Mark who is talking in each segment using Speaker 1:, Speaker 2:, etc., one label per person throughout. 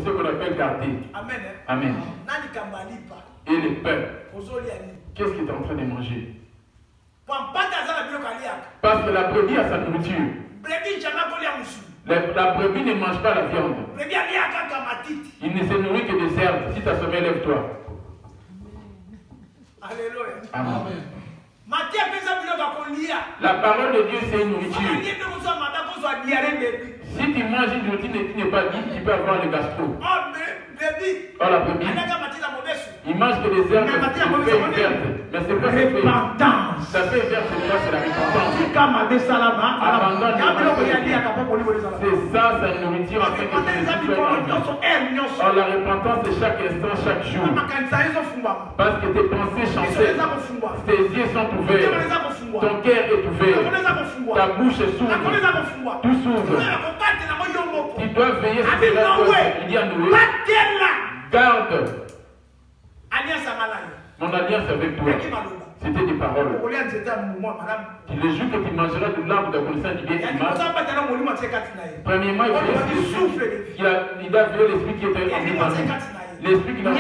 Speaker 1: ce qu'on appelle garder.
Speaker 2: Amen.
Speaker 1: Amen. Et le peuple, qu'est-ce qu'il est en train de manger? Parce que la brebis a sa nourriture. La brebis ne mange pas la viande. Il ne se nourrit que des herbes. Si tu as sommeil, lève-toi.
Speaker 2: Alléluia.
Speaker 1: Amen. La parole de Dieu, c'est une nourriture. Si tu manges une nourriture et tu n'es pas dit, tu peux avoir le gastro. Oh, la brebis, il mange que des herbes, des feuilles vertes. Mais c'est pas cette feuille. Ça fait verte, c'est quoi? C'est la repentance. Abandonne. C'est ça, sa nourriture en fait que oh, la repentance, c'est chaque instant, chaque jour. Parce que tes pensées chancellent. Tes yeux sont ouverts. Ton cœur est ouvert. Ta bouche s'ouvre. Tout s'ouvre. Tu dois veiller sur tes lèvres. Il dit à Noé, garde mon alliance avec toi. C'était des paroles. Le jour que tu mangeras de l'arbre de la connaissance du bien et du mal, premièrement, il faut il a vu l'esprit qui était en lui. L'esprit qui n'a pas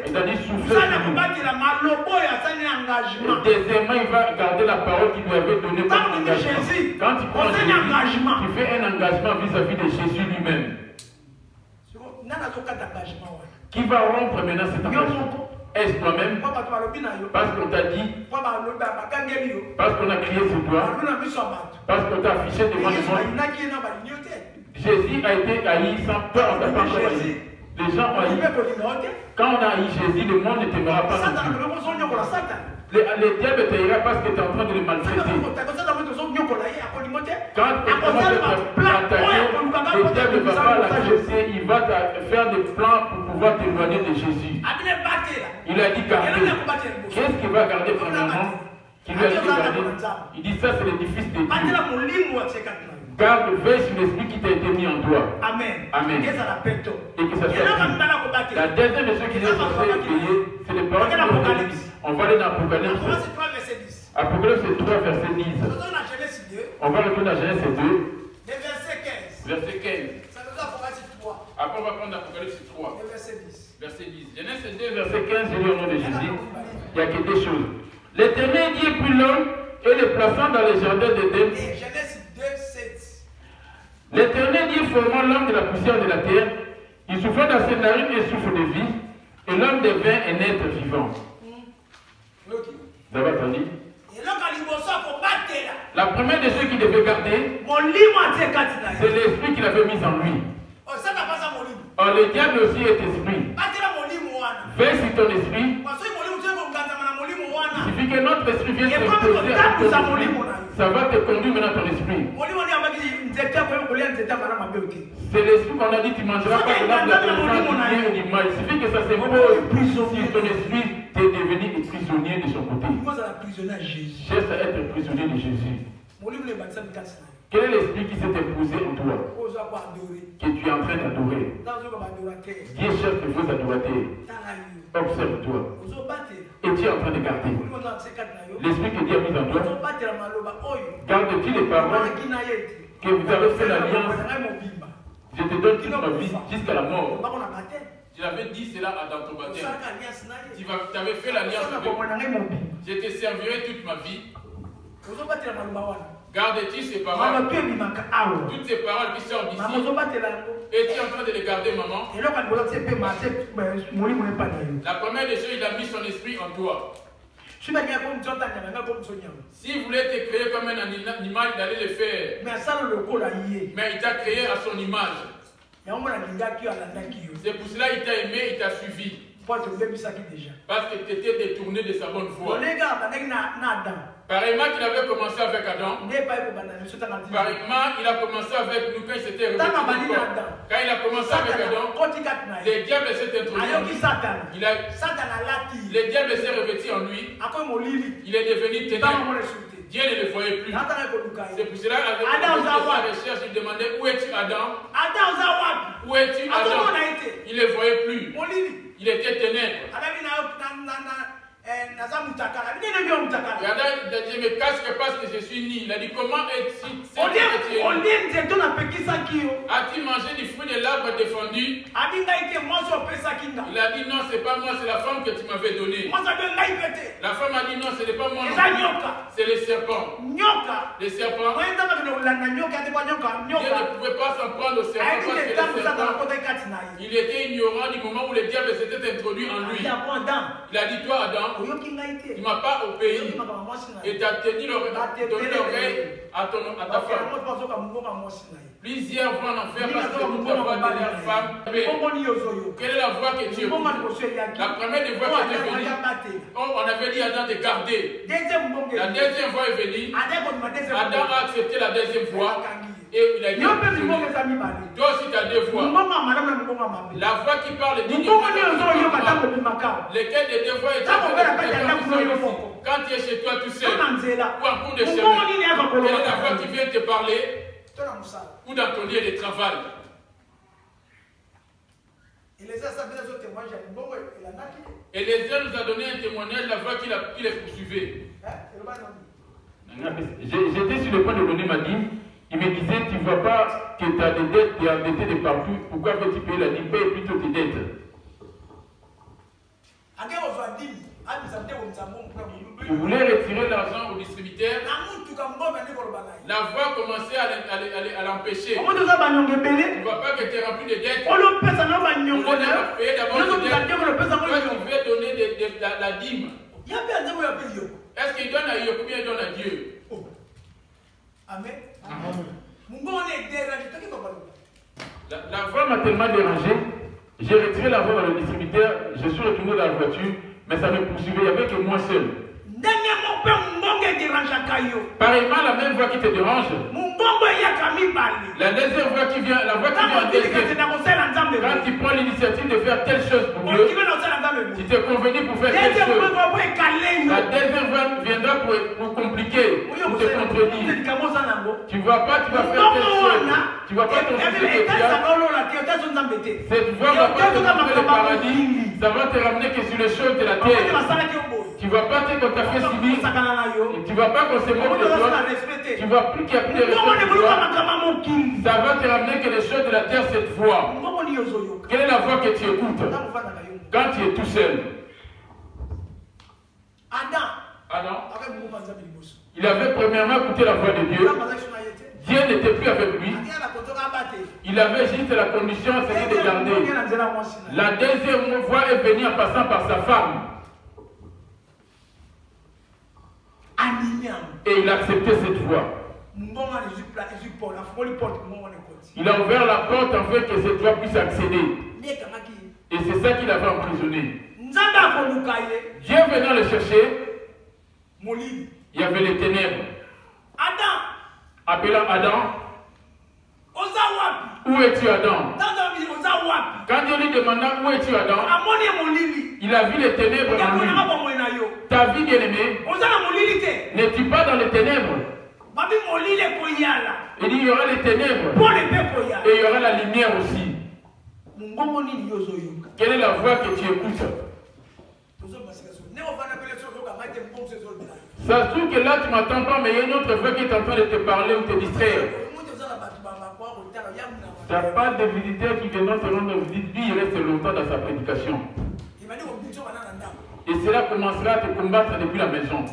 Speaker 1: il a dit souffler. Deuxièmement, il va garder la parole qu'il lui avait donnée comme engagement. Quand tu prends Jésus, tu fais un engagement vis-à-vis de Jésus lui-même. Qui va rompre maintenant cet engagement? Est-ce toi-même? Parce qu'on t'a dit, parce qu'on a crié sur toi, parce qu'on t'a affiché devant le monde. Jésus a été haï sans peur, on t'a pas encore haï. Les gens ont haï. Quand on a haï Jésus, le monde ne t'aimera pas non plus. Le diable t'aimera parce que tu es en train de le maltraiter. Quand tu commences à t'attaquer, le diable ne va pas l'accepter, il va faire des plans pour pouvoir t'éloigner de Jésus. Il a dit garder. Qu'est-ce qu'il va garder finalement? Qui lui a dit garder? Il dit ça, c'est l'édifice de Dieu. Garde, veille sur l'esprit qui t'a été mis en toi. Amen. Amen. Et que ça soit fait. La deuxième de ceux qui sont censés veiller, c'est les paroles de l'Apocalypse. On va aller dans l'Apocalypse. Apocalypse 3, verset 10. On va retourner à Genèse 2. Verset 15. Après, on va prendre l'Apocalypse 3. Verset 10. Genèse 2, verset 15, je lis au nom de Jésus. Il n'y a que deux choses. L'Éternel dit puis l'homme et le plaçant dans les jardins d'Éden. L'Éternel dit formant l'homme de la poussière de la terre, il souffla dans ses narines et souffle de vie, et l'homme devint un être vivant. Vous avez entendu? La première de ceux qui devait garder, c'est l'esprit qu'il avait mis en lui. Or le diable aussi est esprit. Veille sur ton esprit. Il suffit que notre esprit vienne se poser à ton esprit. Ça va te conduire maintenant ton esprit. C'est l'esprit qu'on a dit tu ne mangeras pas de l'arbre de la connaissance du bien et du mal. Il suffit que ça se pose si ton esprit t'est devenu prisonnier de son côté. Cherche à être prisonnier de Jésus. Quel est l'esprit qui s'est imposé en toi, que tu es en train d'adorer? Dieu cherche de vos adorateurs. Observe-toi. Et tu es en train de garder. L'esprit que Dieu a mis en toi. Garde-tu les paroles que vous avez fait l'alliance? Je te donne toute ma vie jusqu'à la mort. Tu l'avais dit cela dans ton baptême. Tu avais fait l'alliance avec moi. Je te servirai toute ma vie. Gardes-tu ces paroles? Toutes ces paroles qui sortent d'ici. Et tu es en train de les garder, maman. La première des choses, il a mis son esprit en toi. Si vous voulez te créer comme un animal, il allait le faire. Mais il t'a créé à son image. C'est pour cela qu'il t'a aimé, il t'a suivi. Parce que tu étais détourné de sa bonne foi. Pareillement qu'il avait commencé avec Adam. Pareillement, il a commencé avec nous quand il s'était révélé. Quand il a commencé avec Adam, le diable s'est introduit en lui. Le diable s'est revêtu en lui. Il est devenu ténèbres. Dieu ne le voyait plus. C'est pour cela qu'avec sa recherche, il demandait où es-tu Adam? Où es-tu Adam? Il ne le voyait plus. Il était ténèbres. Il a dit, mais casque parce que je suis né. Il a dit, comment est-ce as-tu mangé du fruit de l'arbre défendu? Il a dit, non, c'est pas moi, c'est la femme que tu m'avais donnée. La femme a dit, non, ce n'est pas moi. C'est les serpents. Les serpents. Dieu ne pouvait pas s'en prendre aux serpents parce que les serpents, il était ignorant du moment où le diable s'était introduit en lui. Il a dit, toi, Adam, tu ne m'as pas obéi et tu as donné l'oreille à ta femme. Plusieurs vont en enfer parce que tu ne dois pas donner la femme. Quelle est la voie que tu écoutes? La première des voies qui est venue, on avait dit à Adam de garder. La deuxième voie est venue. Adam a accepté la deuxième voie. Et il a dit, toi aussi tu as deux voix. La voix qui parle dignement, lesquelles des deux voix est quand tu es chez toi tout seul, ou en cours de chemin, quelle est la voix qui vient te parler, ou dans ton lieu de travail. Élisée nous a donné un témoignage, la voix qui les poursuivait. J'étais sur le point de donner ma dîme. Il me disait, tu ne vois pas que tu as des dettes, tu es endetté de partout, pourquoi veux-tu payer la dîme? Paye plutôt tes dettes. Je voulais retirer l'argent au distributeur. La voix commençait à l'empêcher. Tu ne vois pas que tu es rempli de dettes. On doit payer d'abord tes dettes. Toi, tu veux donner la dîme. Est-ce qu'il donne à Dieu ou bien il donne à Dieu? Amen. La voix m'a tellement dérangé. J'ai retiré la voix dans le distributeur. Je suis retourné dans la voiture, mais ça me poursuivait. Il n'y avait que moi seul. Pareillement, la même voix qui te dérange. La deuxième voix qui vient, la voix qui vient en deuxième. Quand tu prends l'initiative de faire telle chose pour Dieu, tu t'es convenu pour faire telle chose. La deuxième voix viendra pour compliquer, pour te contredire. Tu ne vois pas, tu vas faire telle chose. Tu ne vois pas ton fils que tu as. Cette voix va pas te montrer le paradis. Ça va te ramener que sur les choses de la terre. Tu ne vois pas que quand tu as fait civil, tu ne vois pas qu'on se moque de toi. Tu ne vois plus qu'il n'y a plus de respect pour toi. Ça va te ramener que les choses de la terre cette fois. Quelle est la voix que tu écoutes quand tu es tout seul? Adam, il avait premièrement écouté la voix de Dieu. Dieu n'était plus avec lui. Il avait juste la condition, c'était de garder. La deuxième voix est venue en passant par sa femme. Et il a accepté cette voix. Il a ouvert la porte afin que cette voix puisse accéder. Et c'est ça qu'il avait emprisonné. Dieu venant le chercher, il y avait les ténèbres. Appelant Adam. Où es-tu, Adam? Quand Dieu lui demanda où es-tu, Adam, il a vu les ténèbres en lui. Ta vie, bien-aimée, n'es-tu pas dans les ténèbres? Il dit il y aura les ténèbres et il y aura la lumière aussi. Quelle est la voix que tu écoutes? Ça se trouve que là tu ne m'attends pas, mais il y a une autre voix qui est en train de te parler ou te distraire. Tu n'as pas de visiteurs qui viendront te rendre visite, lui il reste longtemps dans sa prédication. Et cela commencera à te combattre depuis la maison.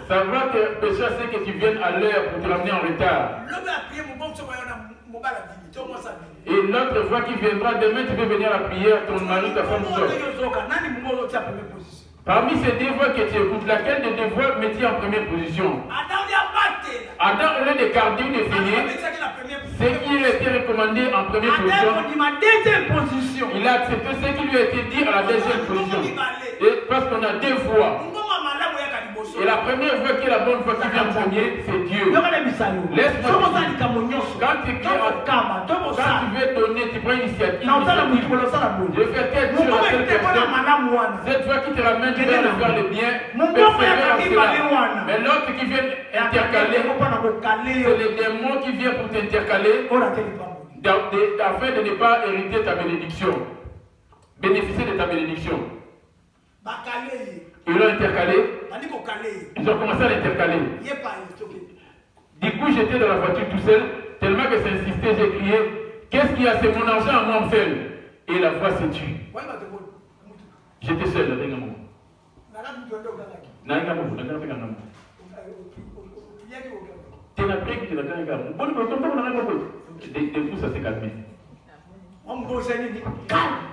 Speaker 1: Ça va te pécher à ce que tu viennes à l'heure pour te ramener en retard. Et l'autre fois qui viendra demain, tu peux venir à la prière, ton mari, ta femme sort. Parmi ces deux voix que tu écoutes, laquelle des deux voix met-il en première position? Adam, au lieu de garder ou de finir, c'est qu'il a été recommandé en première position. Il a accepté ce qui lui a été dit à la deuxième position. Et parce qu'on a deux voix. Et la première voix qui est la bonne voix qui vient en premier, c'est Dieu. Laisse-moi dire. Quand tu veux donner, tu prends l'initiative. Je fais telle chose à telle personne. Cette voix qui te ramène vers le bien, persévère en cela. Mais l'autre qui vient intercaler, c'est le démon qui vient pour t'intercaler afin de ne pas hériter ta bénédiction. bénéficier de ta bénédiction. Ils l'ont intercalé. Ils ont commencé à l'intercaler. Du coup, j'étais dans la voiture tout seul, tellement que ça insistait, j'ai crié, qu'est-ce qu'il y a, c'est mon argent à moi seul. Et la voix s'est tue. J'étais seul, là, du coup, ça s'est calmé.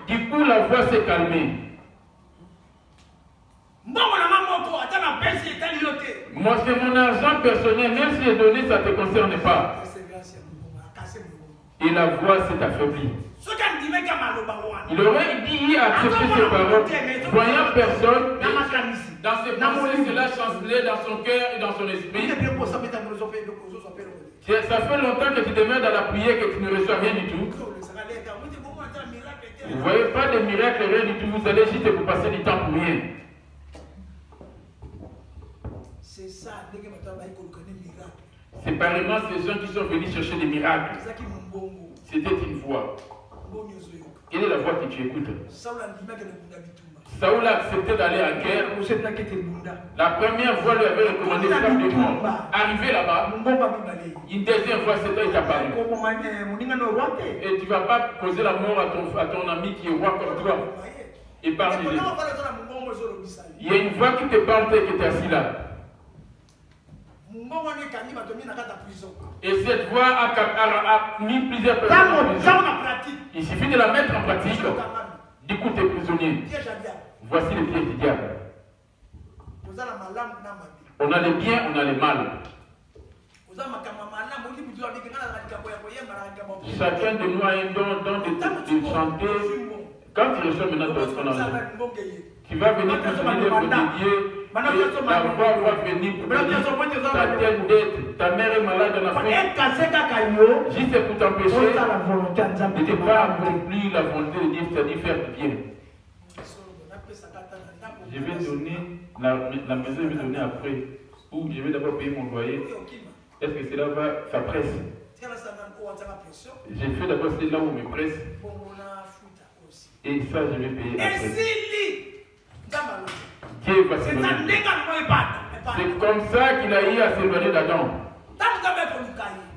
Speaker 1: Du coup, la voix s'est calmée. Moi, c'est mon argent personnel, même si j'ai donné, ça ne te concerne pas. Et la voix s'est affaiblie. Il aurait dit accepter ses paroles, voyant personne, dans ses pensées, cela chancelait dans son cœur et dans son esprit. Ça fait longtemps que tu demeures dans la prière, que tu ne reçois rien du tout. Vous ne voyez pas de miracle, rien du tout. Vous allez juste vous passer du temps pour rien.
Speaker 2: C'est ça,
Speaker 1: séparément, ces gens qui sont venus chercher des miracles. C'était une voix. Quelle est la voix que tu écoutes? Saoul a accepté d'aller en guerre. La première voix lui avait recommandé de faire des morts. Arrivé là-bas, une deuxième voix s'est apparue. Et tu ne vas pas causer la mort à ton ami qui est roi comme toi. Et parle-lui. Il y a une voix qui te parle et qui est assis là. Et cette voix a mis plusieurs personnes en prison. Il suffit de la mettre en pratique. Du coup, tu es prisonnier. Voici les pièges du diable. On a les biens, on a les mal. Chacun de nous a un don de chanter. Quand tu reçois maintenant ton argent, tu vas venir te souvenir pour dédier. La voix va venir pour te dire ta telle dette, ta mère est malade en Afrique. Juste pour t'empêcher de ne pas accomplir la volonté de Dieu, c'est-à-dire faire du bien. Je vais donner, la maison je vais donner après, ou je vais d'abord payer mon loyer. Est-ce que cela va, ça presse? J'ai fait d'abord là où me presse. Et ça, je vais payer après. Dieu va s'éloigner. C'est comme ça qu'il a eu à s'éloigner d'Adam.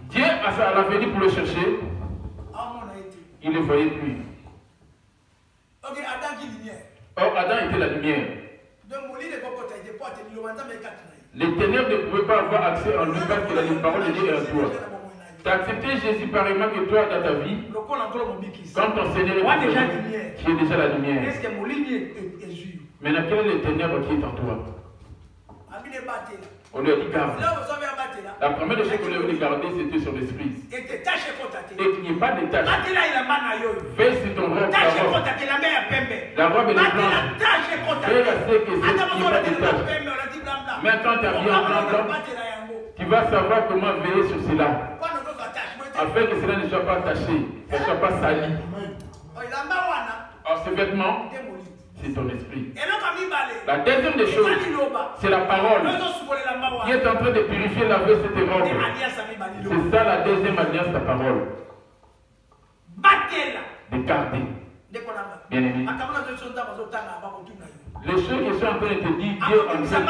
Speaker 1: Dieu a l'avenir pour le chercher. Il ne le voyait plus. Or, Adam était la lumière. Les ténèbres ne pouvaient pas avoir accès en lui parce que la parole de Dieu est en toi. Tu as accepté Jésus pareillement que toi dans ta vie. Quand ton Seigneur est en toi, tu es déjà la lumière. Maintenant, quel est le ténèbre qui est en toi? On lui a dit garde. La première des choses qu'on lui a dit garder, c'était son esprit. Et qu'il n'y ait pas de tâche. Fais sur ton robe la robe est blanche. Fais rester que c'est qu'il n'y ait pas de tâche. Mais quand tu as bien blanc, tu vas savoir comment veiller sur cela. Afin que cela ne soit pas taché, ne soit pas sali. Alors ce vêtement, c'est ton esprit. La deuxième des choses, c'est la parole qui est en train de purifier, laver cette robe. C'est ça la deuxième alliance, ta parole. De garder. Bien aimé. Les choses qui sont en train de te dire, Dieu en train,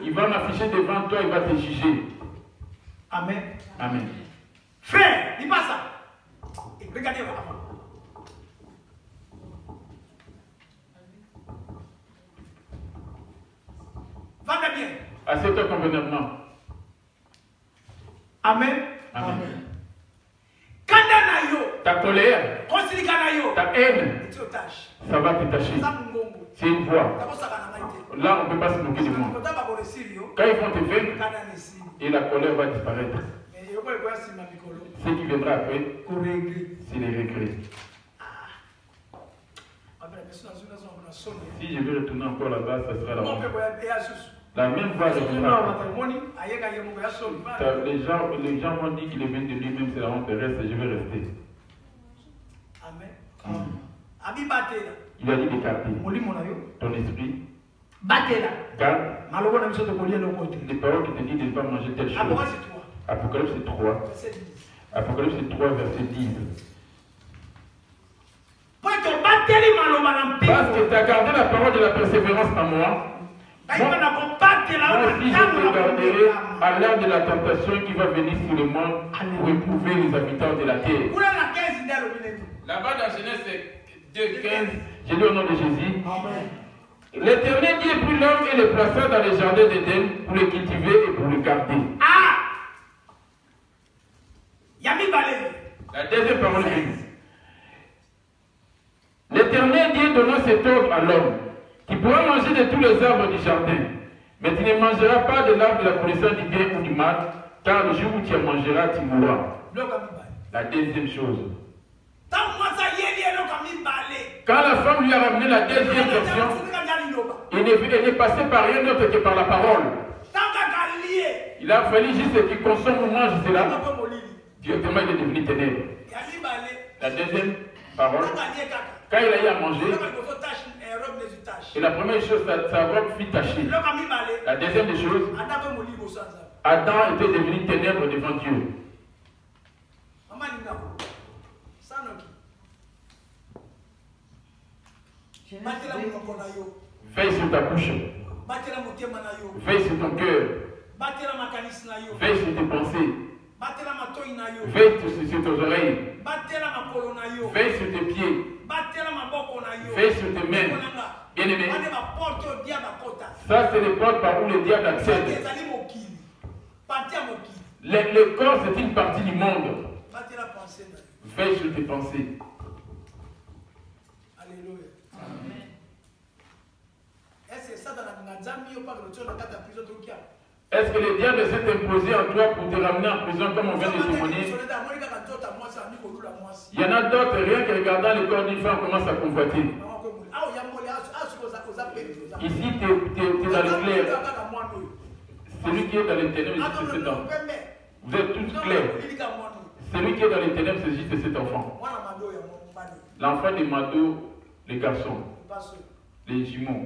Speaker 1: il va m'afficher devant toi, il va te juger.
Speaker 2: Amen.
Speaker 1: Amen.
Speaker 2: Frère, dis pas ça. Regardez avant. Va bien.
Speaker 1: Assieds-toi convenablement.
Speaker 2: Amen.
Speaker 1: Amen.
Speaker 2: Ta
Speaker 1: colère, ta haine, ça va te tâcher. C'est une voix. Là, on ne peut pas se moquer de moi. Quand ils vont te vaincre, et la colère va disparaître. Ce qui viendra après, c'est les regrets. Si je vais retourner encore là-bas, ça sera là-bas. La même voix reviendra. Les gens vont dire qu'il est venu de lui-même, c'est la honte terrestre, je vais rester. Il a dit d'écarter ton esprit. Garde les paroles qui te disent de ne pas manger telle chose. Apocalypse 3. Apocalypse 3, verset 10. Parce que tu as gardé la parole de la persévérance en moi. Moi aussi, je te garderai à l'heure de la tentation qui va venir sur le monde pour éprouver les habitants de la terre. Là-bas dans Genèse 2:15, j'ai lu au nom de Jésus. L'Éternel Dieu prit l'homme et le plaça dans les jardins d'Éden pour le cultiver et pour le garder. La deuxième parole dit: L'Éternel Dieu donna cet ordre à l'homme: tu pourras manger de tous les arbres du jardin, mais tu ne mangeras pas de l'arbre de la connaissance du bien ou du mal, car le jour où tu en mangeras, tu mourras. La deuxième chose. Quand la femme lui a ramené la deuxième version, il n'est passé par rien d'autre que par la parole. Il a fallu juste qu'il consomme ou mange cela. Directement, il est devenu ténèbres. La deuxième parole, quand il a eu à manger, et la première chose, sa robe fit tacher. La deuxième des choses, Adam était devenu ténèbres devant Dieu. Veille sur ta bouche. Veille sur ton cœur. Veille sur tes pensées. Veille sur tes oreilles. Veille sur tes pieds. Veille sur tes mains. Bien-aimé. Ça, c'est les portes par où le diable accède. Le corps, c'est une partie du monde. Veille sur tes pensées.
Speaker 2: Alléluia. Amen. Est-ce que ça dans la Nzambi ou pas que le tio n'a pas ta prison de Kia?
Speaker 1: Est-ce que le diable s'est imposé en toi pour te ramener en prison comme on vient de témoigner? Il y en a d'autres, rien que regardant le corps d'une femme, commence à convoiter. Ici, tu es dans le clair. Celui qui est dans les ténèbres, c'est cet enfant. Vous êtes tous clairs. Celui qui est dans les ténèbres, c'est juste cet enfant. L'enfant de Mado, les garçons, les jumeaux.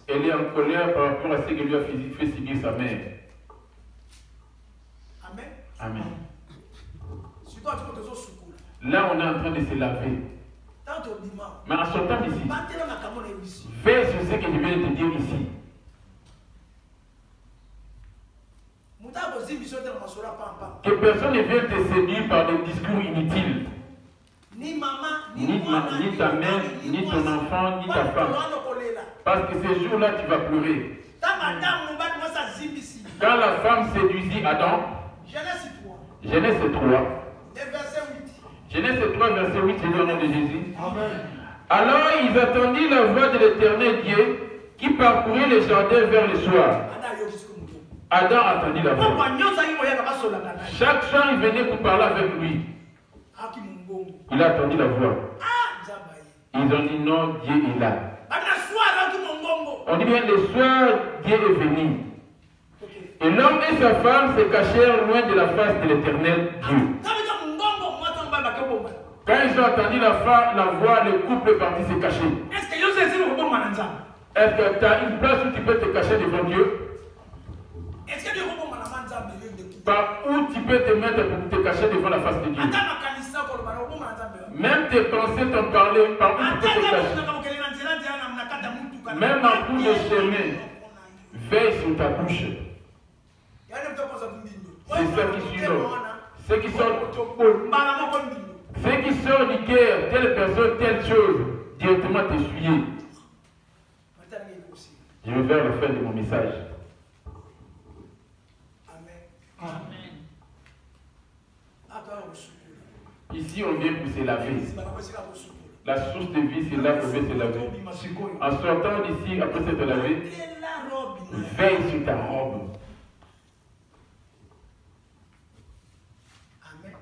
Speaker 1: Elle est en colère par rapport à ce que lui a fait subir sa mère.
Speaker 2: Amen.
Speaker 1: Amen. Là, on est en train de se laver. Mais en sortant d'ici, fais sur ce que je viens de te dire ici. Que personne ne vienne te séduire par des discours inutiles. Ni ta mère, ni ton enfant, ni ta femme. Parce que ces jours-là, tu vas pleurer. Quand la femme séduisit Adam, Genèse 3, Genèse 3, verset 8, c'est le nom de Jésus. Alors ils attendirent la voix de l'Éternel Dieu qui parcourait les jardins vers le soir. Adam attendit la voix. Chaque soir, il venait pour parler avec lui. Il a attendu la voix. Ils ont dit non, Dieu est là. On dit bien le soir, Dieu est venu. Et l'homme et sa femme se cachèrent loin de la face de l'Éternel Dieu. Quand ils ont entendu la voix, le couple est parti se cacher. Est-ce que tu as une place où tu peux te cacher devant Dieu? Par où tu peux te mettre pour te cacher devant la face de Dieu? Même tes pensées t'ont parlé, par où tu peux te cacher? Même en bout de chemin, veille sur ta bouche. C'est ça qui sort. Ce qui sort du cœur, telle personne, telle chose, directement t'essuyer. Je vais vers la fin de mon message.
Speaker 2: Amen.
Speaker 1: Ici, on vient pour se laver. La source de vie, c'est là qu'on veut se laver. En sortant d'ici, après s'être lavé, veille sur ta robe. Amen.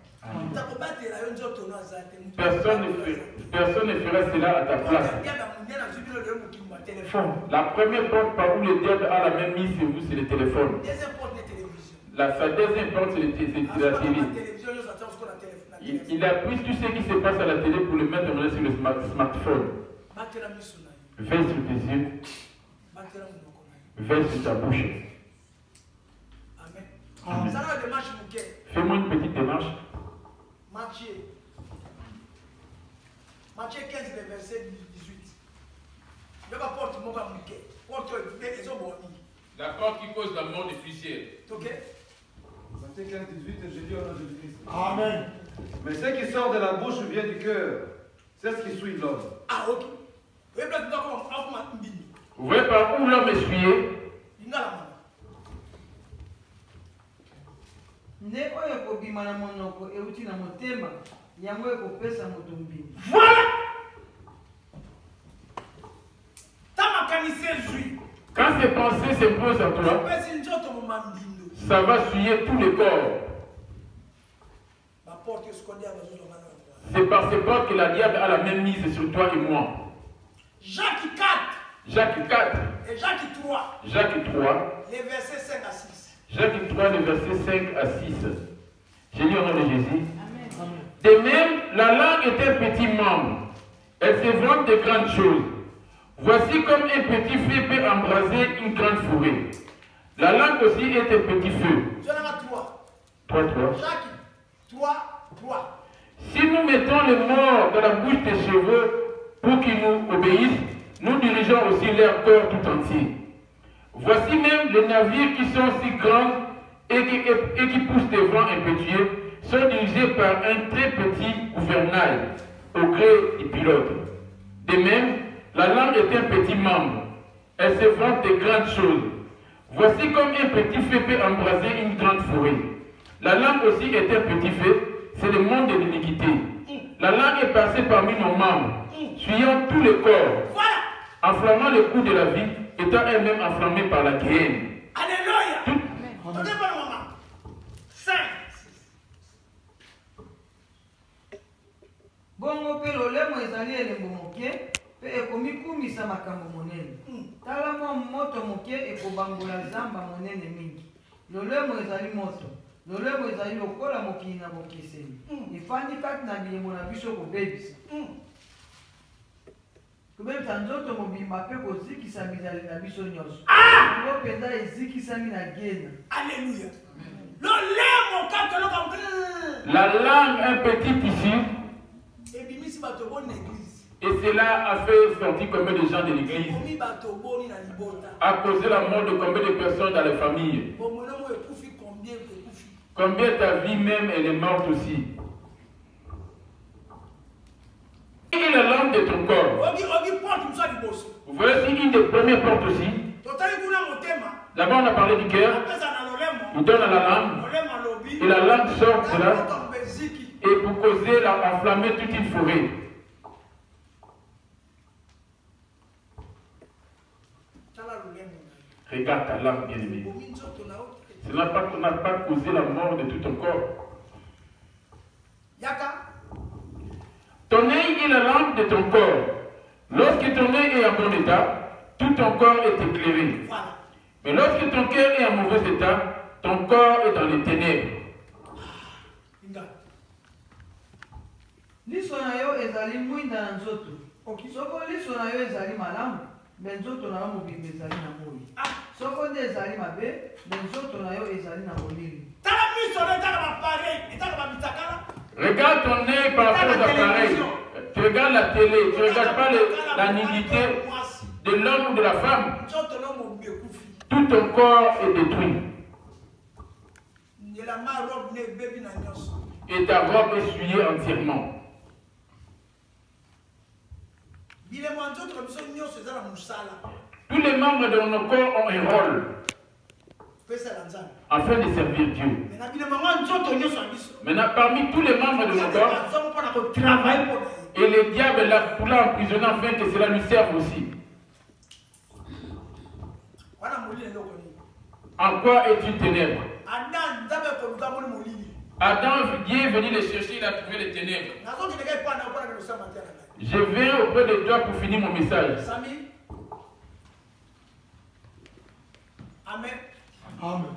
Speaker 1: Personne ne fera cela à ta place. La première porte par où le diable a la même mise sur vous, c'est le téléphone. Sa deuxième porte, c'est la télé. Il appuie tout ce qui se passe à la télé pour le mettre sur le smartphone. Veille sur tes yeux. Veille sur ta bouche. Amen. Fais-moi une petite démarche.
Speaker 2: Matthieu 15, le verset 18. Je vais porter mon communiqué. Porte les hommes.
Speaker 1: La porte qui cause la mort des pucières.
Speaker 2: Ok?
Speaker 3: Matthieu 15, 18, je dis au nom de Jésus-Christ.
Speaker 2: Amen.
Speaker 3: Mais ce qui sort de la bouche vient du cœur. C'est ce qui suit l'homme.
Speaker 2: Ah, ok.
Speaker 1: Vous voyez par où l'homme est souillé?
Speaker 4: nde oyo kobima na monoko euti na motema yango ekopesa moto mbini.
Speaker 2: Voilà.
Speaker 1: Quand ces pensées s'imposent à toi, ça va souiller tout le corps. C'est par ces portes que la diable a la même mise sur toi et moi.
Speaker 2: Jacques 4.
Speaker 1: Jacques 4.
Speaker 2: Et Jacques 3.
Speaker 1: Jacques 3.
Speaker 2: Les versets 5 à 6.
Speaker 1: Jacques 3, les versets 5 à 6. J'ai lu au nom de Jésus.
Speaker 4: Amen.
Speaker 1: De même, la langue est un petit membre. Elle se vante de grandes choses. Voici comme un petit feu peut embraser une grande forêt. La langue aussi est un petit feu.
Speaker 2: J'en ai 3.
Speaker 1: 3.
Speaker 2: Jacques 3.
Speaker 1: Si nous mettons les morts dans la bouche des cheveux pour qu'ils nous obéissent, nous dirigeons aussi leur corps tout entier. Voici même les navires qui sont si grands et qui poussent des vents impétueux sont dirigés par un très petit gouvernail au gré du pilote. De même, la langue est un petit membre. Elle se vante de grandes choses. Voici comme un petit feu peut embraser une grande forêt. La langue aussi est un petit feu, c'est le monde de l'iniquité. La langue est passée parmi nos membres, fuyant tout le corps, enflammant le cou de la vie, étant elle-même enflammée par la guerre.
Speaker 2: Alléluia. Regardez pas le moment. 5.
Speaker 4: bongo mpe lolemo ezali elembo moke mpe ekomikumisa makambo monene. Tala mwa moto moke ekobambola zamba monene mingi. Lolemo ezali moto. Lolemo ezali lokola mokili na bokeseni. Efandi kati na bilemo na biso kobebisa. Kobebisa nzoto mobimba mpe kozikisa bizali na biso nyonso. Yango mpenza ezikisami na gena.
Speaker 2: Alléluia. Lolemo kati loka.
Speaker 1: La langue, un petit tissu,
Speaker 2: Et bimisi bato bon église.
Speaker 1: et cela a fait sortir combien de gens de l'église,
Speaker 2: Ekomi bato boni na libota.
Speaker 1: a causé la mort de combien de personnes dans les familles.
Speaker 2: Bon mon nom ekufi combien ekufi.
Speaker 1: Combien ta vie même elle est morte aussi. Quelle est la langue de ton corps?
Speaker 2: Ogi porte musa liboso.
Speaker 1: Voici une des premières portes aussi.
Speaker 2: Totali kuna motema.
Speaker 1: D'abord on a parlé du cœur,
Speaker 2: Apesa na lolemo.
Speaker 1: il donne à la langue,
Speaker 2: Lolemo lobi.
Speaker 1: et la langue sort de là,
Speaker 2: Tombe ziki.
Speaker 1: et pour causer, enflammer toute une forêt.
Speaker 2: Tala lolemo.
Speaker 1: Regarde ta langue, bien aimé.
Speaker 2: Bomi nzoto na ote.
Speaker 1: Cela n'a pas causé la mort de tout ton corps.
Speaker 2: Yaka.
Speaker 1: Ton œil est la lampe de ton corps. Lorsque ton œil est en bon état, tout ton corps est éclairé.
Speaker 2: Voilà.
Speaker 1: Mais lorsque ton cœur est en mauvais état, ton corps est dans les ténèbres.
Speaker 2: Inga.
Speaker 4: Liso na yo ezali mwinda na nzoto. Soko liso na yo ezali malamu, me nzoto na yo mobimba ezali na moi. Soko nde ezali mabe, me nzoto na yo ezali na molili.
Speaker 2: Tala miso na tala ba pare, tala ba bitakala.
Speaker 1: Regarde ton œil par rapport aux appareils. Tu regardes la télé, tu ne regardes pas la nudité de l'homme ou de la femme.
Speaker 2: Nzoto na mo bekufi.
Speaker 1: Tout ton corps est détruit.
Speaker 2: Ni la ma robe ne bebi na nyonso.
Speaker 1: Et ta robe est souillée entièrement.
Speaker 2: Bilemo nzoto biso nyonso ezala musala.
Speaker 1: Tous les membres de nos corps ont un rôle
Speaker 2: Pesa la nzambe.
Speaker 1: afin de servir Dieu.
Speaker 2: Mais na bilemo nzoto nyonso biso.
Speaker 1: Maintenant, parmi tous les membres de nos corps, et le diable l'a pour l'emprisonner afin que cela lui serve aussi. En quoi es-tu ténèbres? Adam, Dieu est venu les chercher, il a trouvé les ténèbres. Je viens auprès de toi pour finir mon message.
Speaker 2: Amen. Amen.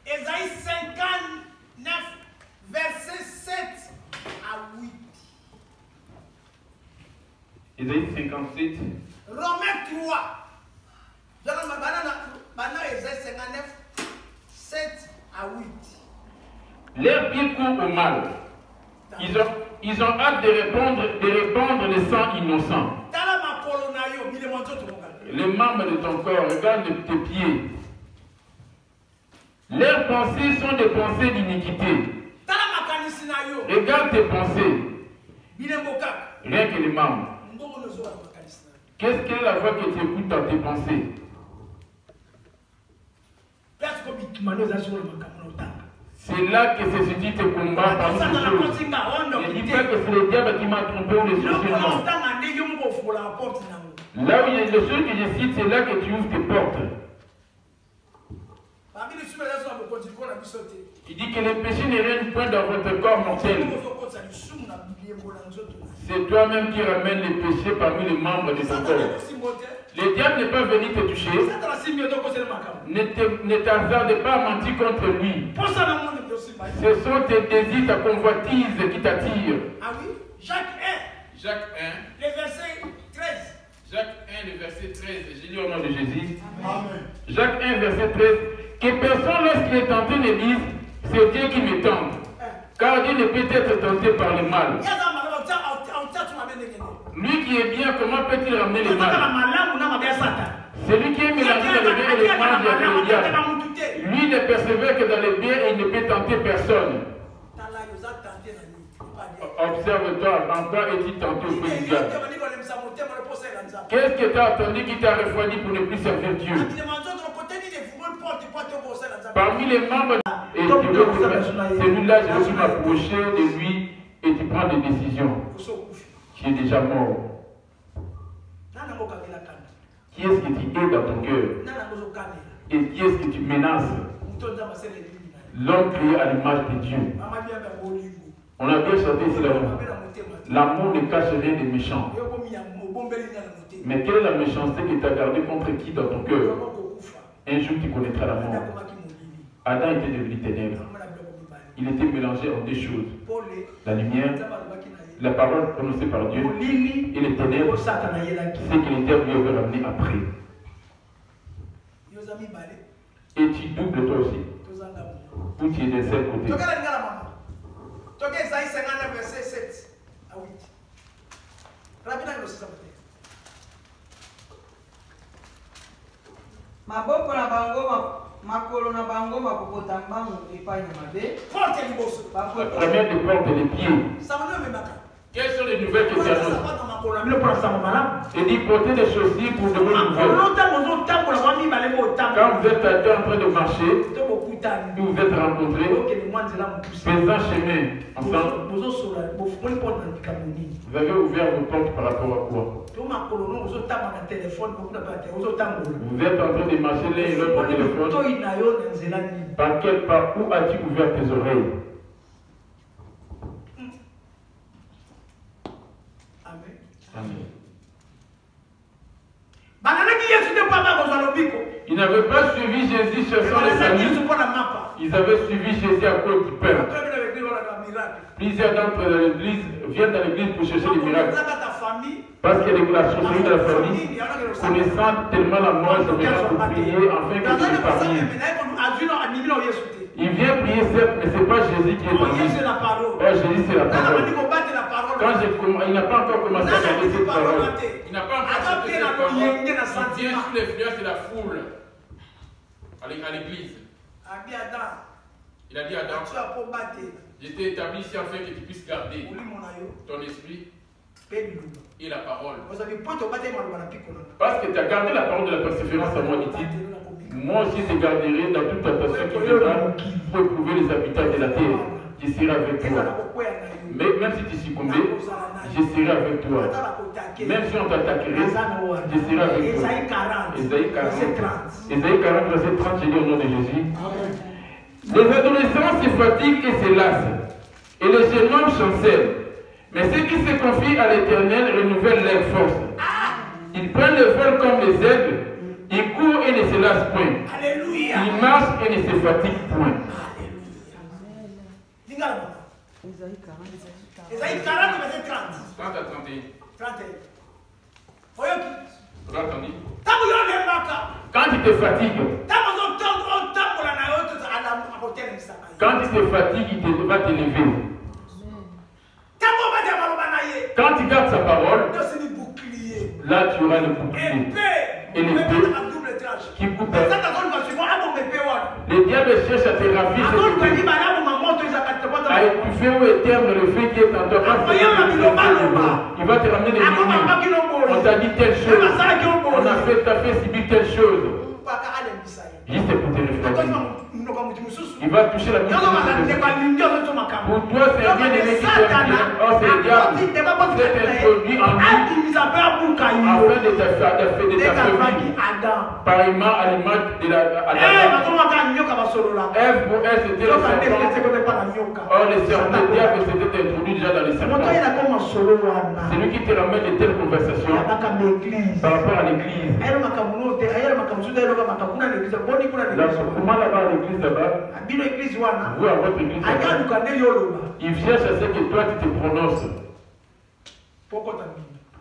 Speaker 2: Ésaïe 59, verset 7 à 8.
Speaker 1: Ésaïe 57.
Speaker 2: Romains 3. Ésaïe 59, 7 à 8.
Speaker 1: Leurs pieds courent au mal, Ils ont hâte de répandre le sang innocent. Les membres de ton corps, regarde tes pieds. Leurs pensées sont des pensées d'iniquité. Regarde tes pensées. Rien que les membres. Qu'est-ce que la voix que tu écoutes dans tes pensées? C'est là que se situe tes combats parmi les choses. Ne dis pas que c'est le diable qui m'a trompé ou les choses. Là où il y a les choses que je cite, c'est là que tu ouvres tes portes. Il dit que le péché ne règne point dans votre corps mortel. C'est toi-même qui ramènes les péchés parmi les membres de ton corps. Le diable n'est pas venu te toucher. Ne t'hasarde pas à mentir contre lui. Ce sont tes désirs, ta convoitise qui t'attirent.
Speaker 2: Ah oui, Jacques 1.
Speaker 1: Jacques 1.
Speaker 2: Le verset 13.
Speaker 1: Jacques 1, le verset 13. J'ai lu au nom de Jésus. Amen. Jacques 1, verset 13. Que personne, lorsqu'il est tenté, ne dise, c'est Dieu qui me tente. Car Dieu ne peut être tenté par le mal. Lui qui est bien, comment peut-il ramener le mal? Celui qui est mélangé dans le bien et le mal, il y a le diable. Lui ne persévère que dans le bien et il ne peut tenter personne. Observe-toi, en quoi es-tu tenté auprès du diable? Qu'est-ce que tu as attendu qui t'a refroidi pour ne plus servir Dieu? Parmi les membres, et celui-là, je vais m'approcher de lui et tu prends des décisions. Tu es déjà mort. Qui est-ce que tu es dans ton cœur? Et qui est-ce que tu menaces? L'homme créé à l'image de Dieu. On a bien chanté ici l'amour. L'amour ne cache rien de méchant. Mais quelle est la méchanceté que tu as gardée contre qui dans ton cœur? Un jour tu connaîtras la mort. Adam était devenu ténèbres. Il était mélangé en deux choses. La lumière, la parole prononcée par Dieu, et les ténèbres, c'est que les diables lui avaient ramené après. Et tu doubles toi aussi. Ou tu es d'un seul côté.
Speaker 2: Isaïe 59, verset 7 à 8.
Speaker 4: Maboko na bango makolo na bango makokota mbangu epai na mabe.
Speaker 1: La première des portes des pieds. Quelles sont les nouvelles que tu annonces? Il dit porter des chaussures pour de bonnes nouvelles. Quand vous êtes à deux en train de marcher, puis vous êtes rencontrés, faisant chemin ensemble, vous avez ouvert vos portes par rapport à quoi? Vous êtes en train de marcher l'un et l'autre au téléphone. Par où as-tu ouvert tes oreilles? Amen. Ils n'avaient pas suivi Jésus cherchant les familles. Ils avaient suivi Jésus à cause du Père. Plusieurs d'entre eux dans l'église viennent dans l'église pour chercher des miracles. Parce qu'il y a la sorcellerie de la famille, connaissant tellement la mort des miracles pour prier afin que Dieu parvienne. Il vient prier certes, mais ce n'est pas Jésus qui est en lui. Jésus c'est la parole. Il n'a pas encore commencé à garder cette parole. Il n'a pas encore commencé cette parole. Il vient sous l'influence de la foule à l'église. Il a dit à Adam, je t'ai établi ici afin que tu puisses garder ton esprit et la parole. Parce que tu as gardé la parole de la persévérance à moi, dit-il. Moi aussi je garderai dans toute tentation qui viendra pour éprouver les habitants de la terre. Je serai avec toi. Mais même si tu succombais, je serai avec toi. Même si on t'attaquerait, je serai avec toi. Ésaïe 40, verset 30, je dis au nom de Jésus. Les adolescents se fatiguent et se lassent, et les jeunes hommes chancellent. Mais ceux qui se confient à l'Éternel renouvellent leurs forces. Ils prennent le vol comme les aigles, ils courent et ne se lassent point. Ils marchent et ne se fatiguent point.
Speaker 2: Isaïe 40, verset 30.
Speaker 1: 30 à 31.
Speaker 2: 31.
Speaker 1: Quand tu te fatigues, quand tu te fatigues, il va t'élever. Là, tu auras le bouclier. Et l'épée qui coupe. Le diable cherche à te ravir. À étouffer ou éteindre le feu qui est en toi. Il va te ramener des murmures. On t'a dit telle chose. On a fait, t'as fait subir telle chose. Juste pour te refroidir. Il va toucher la bouche. Pour toi, c'est un bien-aimé qui t'aime bien. Oh, c'est le diable. C'est introduit en lui afin de t'affaiblir. Pareillement à l'image de la Ève, pour elle, c'était le serpent. Or, le serpent, le diable s'était introduit déjà dans les serpents. C'est lui qui te ramène de telles conversations par rapport à l'église. Comment là-bas à l'église là-bas? Vous à votre église là-bas. Il cherche à ce que toi tu te prononces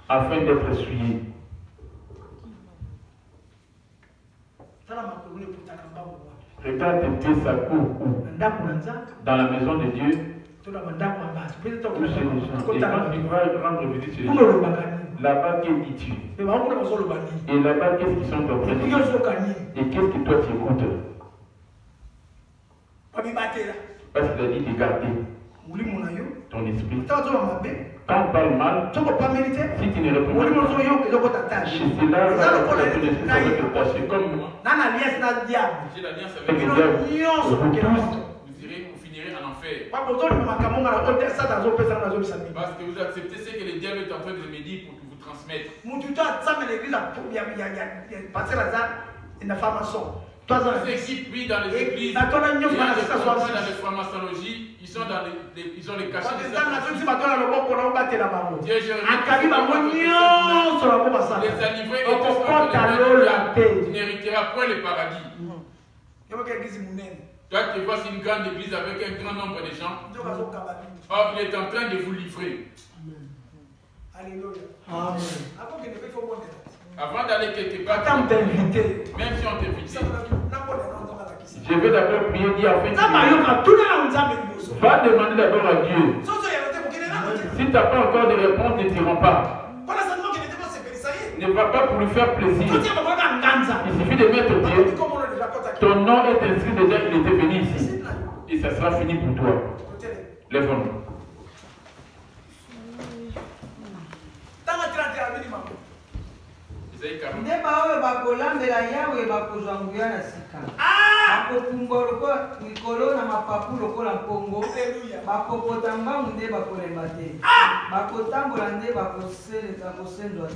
Speaker 1: afin d'être essuyé. Regarde tes pieds, ça court où? Dans la maison de Dieu. Et quand tu vas rendre visite chez les gens, là-bas, qu'est-ce que tu? Et là-bas, qu'est-ce qu'ils sont en train de dire? Et qu'est-ce que toi tu écoutes? Parce qu'il a dit de garder ton esprit. Quand on parle mal, si tu ne réponds pas, c'est là que ton esprit va te tâcher. Comme j'ai l'alliance avec le diable, vous finirez en enfer. Parce que vous acceptez ce que le diable est en train de me dire pour vous transmettre. Ceux qui prient dans les églises, dans les francs-maçonneries, ils ont les cachets des les enivrés et tu n'hériteras point le paradis. Toi qui vois une grande église avec un grand nombre de gens, or il est en train de vous livrer.
Speaker 2: Alléluia.
Speaker 1: Avant d'aller quelque part, même si on t'invite, je vais d'abord prier, dire afin que va demander d'abord à Dieu. Si tu n'as pas encore de réponse, ne t'irons pas. Ne va pas pour lui faire plaisir. Il suffit de mettre pied. Ton nom est inscrit déjà, il était venu ici. Et ça sera fini pour toi. Lève-nous.
Speaker 4: nde baoyo bakolambela yawe bakozwa nguya na sika bakopumbwa likolo na mapapu lokola mpongo bakopota mbangu nde bakolemba te bakotambola nde bakosendwa te.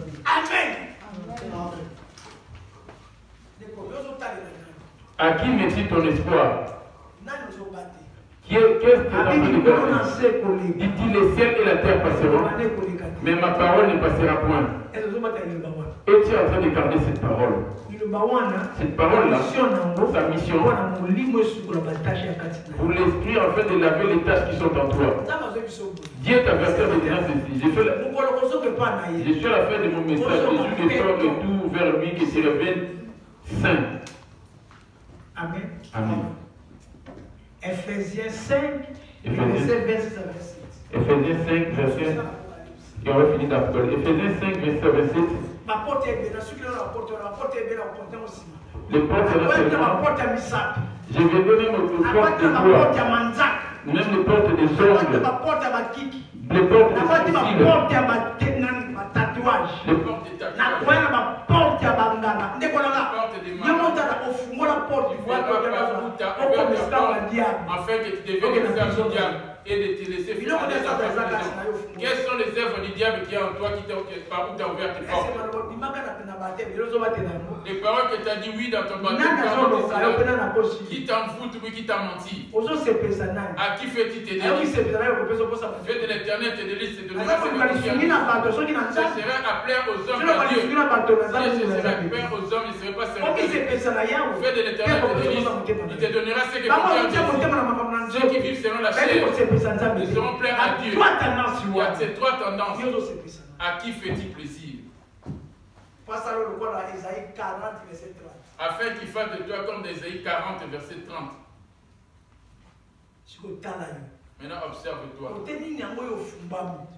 Speaker 1: À qui met-il ton espoir? Qu'est-ce que tu es en train de dire? Dit-il, les ciels et la terre passeront, mais ma parole ne passera point. Et tu es en train de garder cette parole. Cette parole-là, sa mission, pour l'esprit, afin de laver les tâches qui sont en toi. Dieu t'avertit de dire ceci. Je suis à la fin de mon message, je joue l'effort et tout vers lui qui se révèle saint.
Speaker 2: Amen.
Speaker 1: Amen.
Speaker 2: Ephésiens 5, verset 26 à 27.
Speaker 1: Ephésiens 5, verset. Et on va finir d'appeler. Ephésiens 5, verset 27.
Speaker 2: Ma porte est bien, ceux qui ont la porte est bien, la porte est aussi.
Speaker 1: Les portes seront seulement. Je vais donner notre porte de gloire. Même les portes des ongles. Les portes des sourcils. Les portes des afin que tu deviennes le servant du diable et de te laisser faire des affaires. Quelles sont les œuvres du diable qui est en toi, par où tu as ouvert tes portes? Les paroles que tu as dit oui dans ton baptême, qui t'en fout ou qui t'a menti? À qui fait-il tes délices? Fais de l'éternel tes délices et de ce serait appelé aux hommes à Dieu. Si je serais appelé aux hommes, il ne serait pas servi. Fais de l'éternel tes délices, il te donnera ce que tu as dit. Ceux qui vivent selon la chair, ils seront pleins à Dieu. Il y a ces trois tendances. À qui fait-il plaisir? Afin qu'il fasse de toi comme d'Ésaïe 40, verset 30. Maintenant, observe-toi.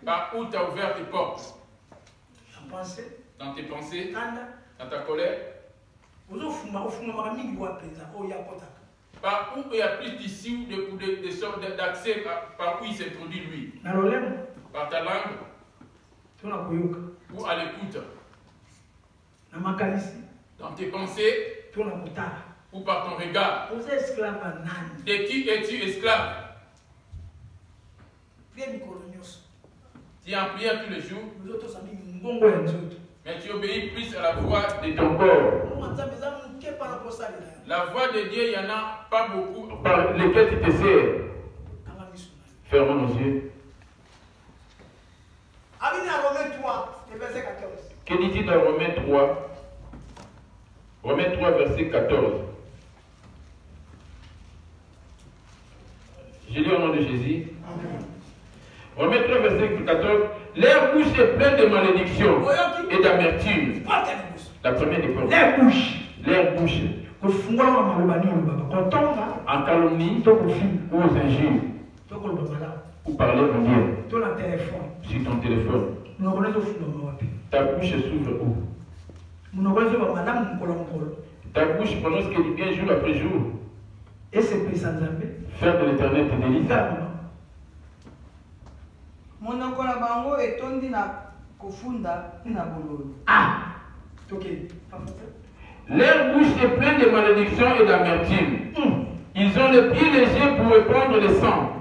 Speaker 1: Par où tu as ouvert tes portes? dans tes pensées, dans ta colère. Par où il y a plus d'issues, de sortes d'accès par où il s'est produit lui. Par ta langue ou à l'écoute. Dans tes pensées ou par ton regard. De qui es-tu esclave? Tu es en prière tous les jours, mais tu obéis plus à la voix de ton corps. La voix de Dieu, il n'y en a pas beaucoup par lesquels tu te sers. Fermons nos yeux. Que dit-il dans Romains 3? Romains 3, verset 14. Je lis au nom de Jésus. Romains 3, verset 14. Leur bouche est pleine de malédiction et d'amertume. La première des portes. Leur bouche. En calomnie ou aux injures. Ou parler en bien. Sur ton téléphone. Ta bouche s'ouvre où? Ta bouche prononce que du bien jour après jour. Faire de l'éternel tes délices.
Speaker 4: Monoko na bango etondi na kofunda na bololo.
Speaker 1: Leur bouche est pleine de malédictions et d'amertume. Ils ont le pied léger pour répandre le sang.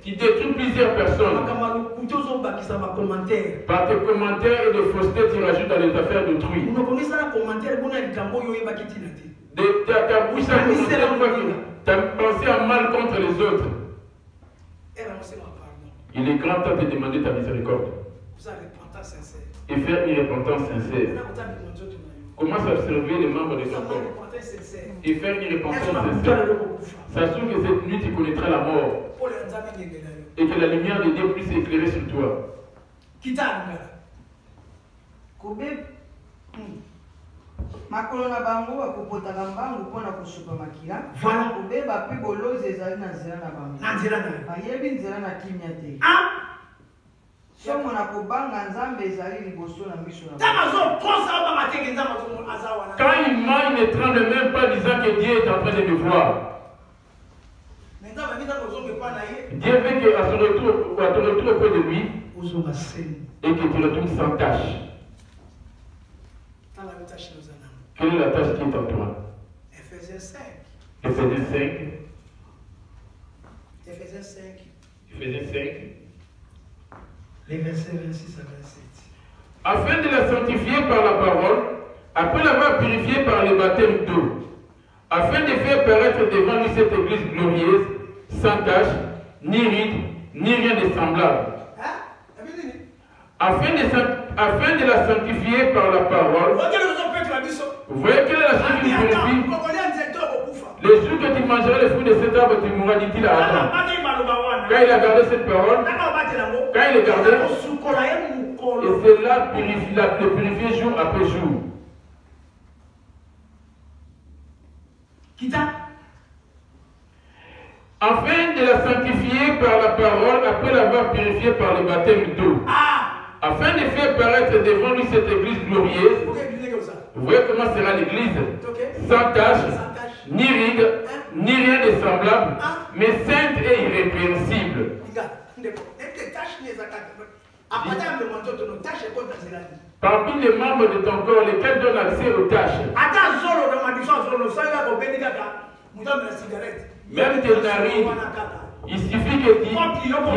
Speaker 1: Qui détruit plusieurs personnes. Par tes commentaires et de fausseté, tu rajoutes dans les affaires d'autrui. Ta bouche a commenté, tu as pensé à mal contre les autres. Il est grand temps de demander ta miséricorde. Et faire une repentance sincère. Commence à observer les membres de ton corps. Et faire une repentance sincère. Ça se trouve que cette nuit tu connaîtras la mort. Et que la lumière de Dieu puisse éclairer sur toi.
Speaker 4: Makolo na bango bakopota mbangu mpona kosupa makila kobeba mpe bolozi ezali na nzela na bango bayebi nzela na kimia te songo na kobanga nzambe ezali liboso na miso na
Speaker 1: quand il ment, il ne tremble même pas disant que Dieu est en train de me voir. Dieu veut qu'à ton retour auprès de lui et que tu retournes sans tâche. Quelle est la tâche qui est en toi?
Speaker 2: Ephésiens 5.
Speaker 1: Ephésiens 5.
Speaker 2: Ephésiens 5.
Speaker 1: Ephésiens 5.
Speaker 2: Les versets 26 à 27.
Speaker 1: Afin de la sanctifier par la parole, après l'avoir purifiée par le baptême d'eau, afin de faire paraître devant lui cette église glorieuse, sans tache, ni ride, ni rien de semblable. Afin de la sanctifier par la parole. Vous voyez quelle est la chose qui purifie? Le jour que tu mangeras le fruit de cet arbre, tu mourras, dit-il à Adam. Quand il a gardé cette parole, quand il est gardé, et c'est là le purifier jour après jour. Afin de la sanctifier par la parole, après l'avoir purifiée par le baptême d'eau. Afin de faire paraître devant lui cette église glorieuse. Vous voyez comment sera l'église? Sans tache, ni ride, ni rien de semblable, mais sainte et irrépréhensible. Parmi les membres de ton corps, lesquels donnent accès aux tâches. Même tes narines, il suffit que tu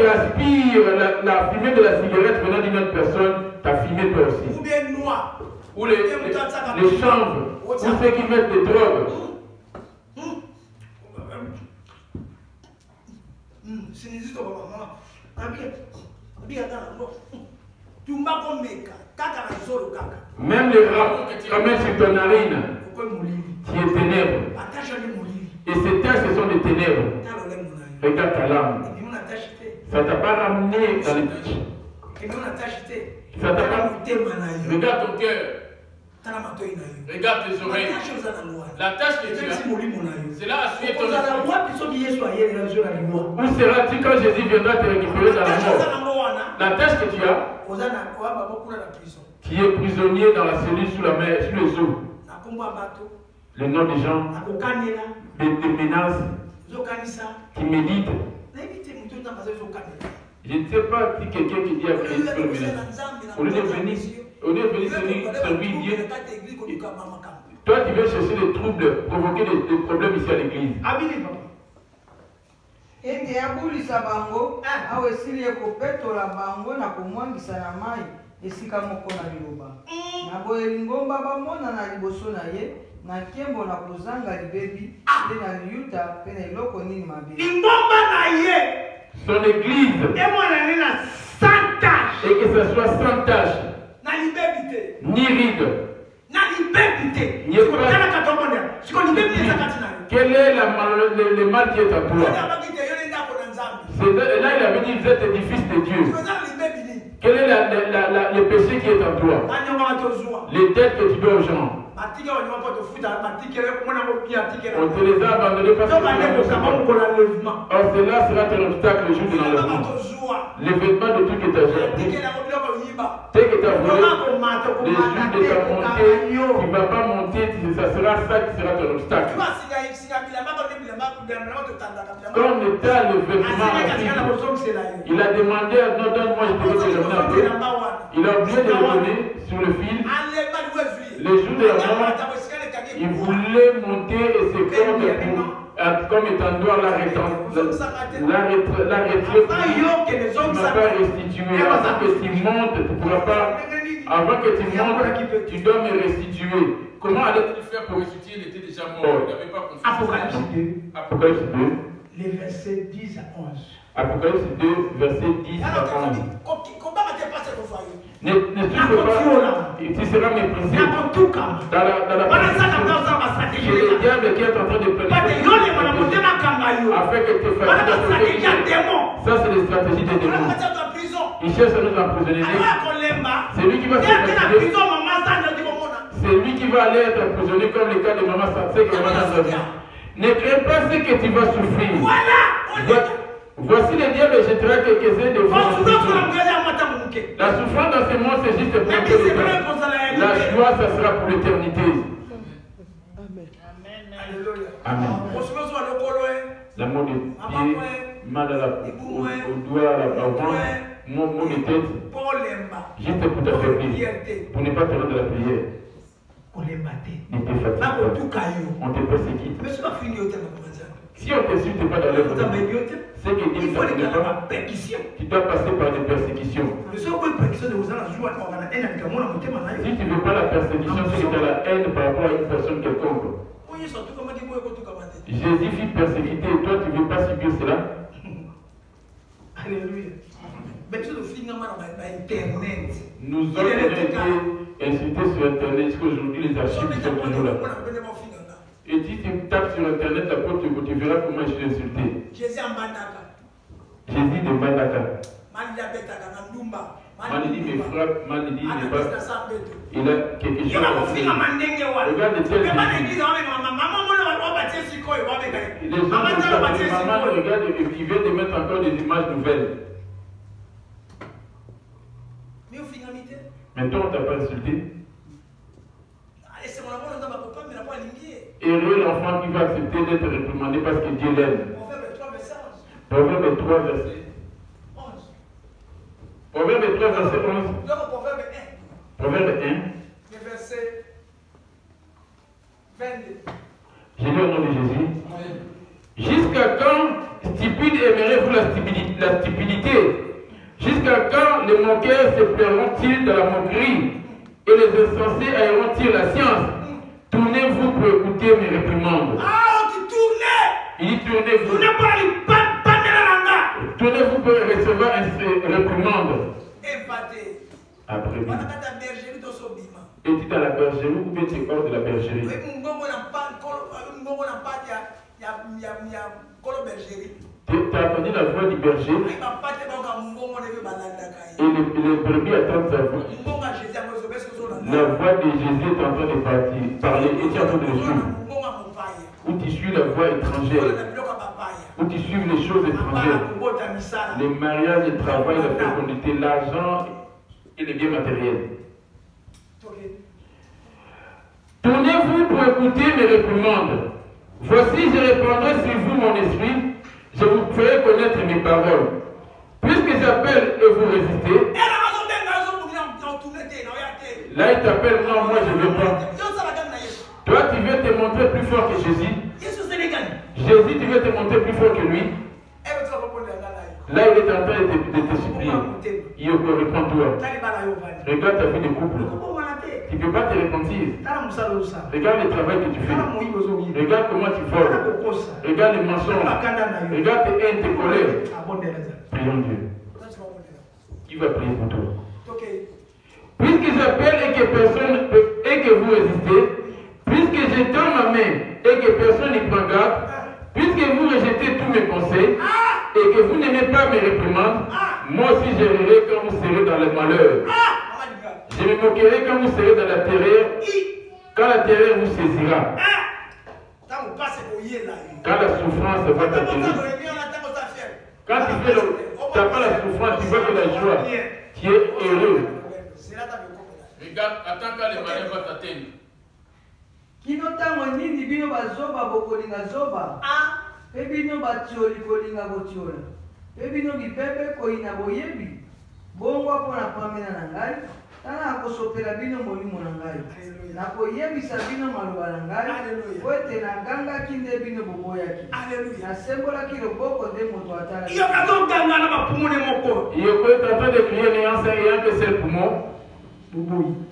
Speaker 1: aspires la fumée de la cigarette venant d'une autre personne, ta fumée toi aussi. Ou les chanvres, ou ceux qui mettent des drogues. Même les rats que tu ramènes sur ton narine, tu es ténèbres. Et ces taches, ce sont des ténèbres. Regarde ta lame. Ça ne t'a pas ramené dans les taches. Ça t'a pas... Regarde ton cœur. Regarde tes oreilles. La tâche que tu as, c'est là à suivre ton esprit. Où seras-tu quand Jésus viendra te récupérer dans la mort? La tâche que tu as, qui est prisonnier dans la cellule sous la mer, sous les eaux. Le nom des gens, des menaces, qui méditent. Je ne sais pas si quelqu'un qui dit à Christ peut le menacer. Au lieu de venir servir Dieu, toi tu veux chercher des troubles, provoquer des problèmes ici à l'église.
Speaker 4: Ete abulisa bango awe esili ekopetola bango na komwangisa na mai esika moko na liloba na boye lingomba bamona na liboso na ye na nkembo na kozanga libebi nde na liyuta mpe na eloko nini mabe
Speaker 2: lingomba na ye
Speaker 1: son église
Speaker 2: emwana na sans tache
Speaker 1: et que ce soit sans tache
Speaker 2: na libebi te
Speaker 1: ni ride
Speaker 2: na libebi te
Speaker 1: quel est le mal qui est à toi? Là il avait dit vous êtes des fils de Dieu. Quel est le péché qui est en toi? Les dettes que tu dois aux gens. On te les a abandonnés parce que or cela sera ton obstacle le jour de l'enlèvement. Les vêtements de tout que tu as jeté. Dès que tu as volé, les jours de ta montée, tu ne vas pas monter, ça sera ça qui sera ton obstacle. Quand on était le vêtement, il a demandé à non, donne-moi, je te vais te donner un peu. Il a oublié de le donner sur le fil. Les jours de la mort, il voulait monter et se comme étant droit la retirer. Tu ne vas pas restituer. Avant que tu montes, tu ne pourras pas. Avant que tu montes, tu dois me restituer. Comment allait-il faire pour restituer? Il était déjà mort. Il n'avait pas confiance.
Speaker 2: Apocalypse 2.
Speaker 1: Apocalypse 2.
Speaker 2: Les versets 10 à 11.
Speaker 1: Apocalypse 2, versets 10 à 11. Ne souffre pas, tu seras méprisé. Dans la c'est le diable qui est en train de planifier afin que tes familles. Ça, c'est les stratégies des démons. Il cherche à nous emprisonner. C'est lui qui va se faire. C'est lui qui va aller être emprisonné comme le cas de Maman Sansé que Maman Sansé. Ne crains pas ce que tu vas souffrir. Voici le diable jettera quelques-uns de vous. La souffrance dans ce monde, c'est juste pour un peu de temps. La joie, ça sera pour l'éternité. Amen. La mot de pied, mal au doigt, au ventre, mon de tête. Juste pour t'affaiblir, pour ne pas te rendre de la prière. Ne te fatigue pas. On te persécute. Si on ne t'insulte pas dans l'œuvre, c'est que Dieu ne t'appelle pas. Tu dois passer par des persécutions. Si tu ne veux pas la persécution, c'est que tu as la haine par rapport à une personne quelconque. Jésus fut persécuté et toi tu ne veux pas subir cela.
Speaker 2: Alléluia.
Speaker 1: Nous avons été insultés sur Internet jusqu'aujourd'hui, les archives sont toujours là. Et si tu tapes sur Internet, la porte, tu verras comment je suis insulté. Jésus de Mbandaka. Malidi me frappe, Malidi ne pas. Il a quelque chose à faire. Regarde les tels. Les gens maman regarde et qui viennent de mettre encore des images nouvelles. Maintenant on t'a pas insulté. Heureux l'enfant qui va accepter d'être réprimandé parce que Dieu l'aime. Proverbe 3, verset 11. Proverbe 3, verset 11. Proverbe 1.
Speaker 2: Verset 22.
Speaker 1: J'ai lu au nom de Jésus. Jusqu'à quand, stupide, aimerez-vous la stupidité? Jusqu'à quand les moqueurs se plairont-ils de la moquerie et les insensés haïront-ils la science? Tournez-vous pour écouter mes réprimandes. Il dit tournez-vous. Tournez-vous pour recevoir une réprimande. Après, et tu es dans la bergerie ou bien tu es hors de la bergerie? Tu as entendu la voix du berger et les brebis attendent sa voix. La voix de Jésus est en train de parler et tu es en train de le suivre. Ou tu suis la voix étrangère, ou tu suis les choses étrangères, les mariages, le travail, la fécondité, l'argent et les biens matériels. Tournez-vous pour écouter mes réprimandes. Voici, je répandrai sur vous mon esprit, je vous ferai connaître mes paroles. Puisque j'appelle et vous résistez, là il t'appelle, non, moi je ne veux pas. Toi tu veux te montrer plus fort que Jésus. Jésus, tu veux te montrer plus fort que lui. Là il est en train de te supplier. Il répond toi. Regarde ta vie de couple. Tu ne peux pas te repentir. Regarde le travail que tu fais. Regarde comment tu voles. Regarde les mensonges. Regarde tes haines, tes colères. Prions Dieu. Qui va prier pour toi? Puisque j'appelle et que vous résistez, puisque je tends ma main et que personne n'y prend garde, puisque vous rejetez tous mes conseils et que vous n'aimez pas mes réprimandes, moi aussi je rirai quand vous serez dans le malheur. Je me moquerai quand vous serez dans la terreur, quand la terreur vous saisira. Quand la souffrance va t'atteindre. Quand tu n'as pas la souffrance, tu vois que la joie, tu es heureux. Regarde, attends quand le malheur va t'atteindre.
Speaker 4: Kino tango nini bino bazoba bokolinga zoba. Pe bino batioli kolinga botiola. Pe bino bipepe koina boyebi. Bongo pona pamena na ngai. Tana akosopela bino molimo na ngai. Na koyebisa bino maloba na ngai. Oete na ganga kinde bino boboyaki. Na sembolaki loboko nde moto atala.
Speaker 2: Iyo katonganga na bapumune moko.
Speaker 1: Iyo ko est en train de crier n'ayant que seul poumon. Vous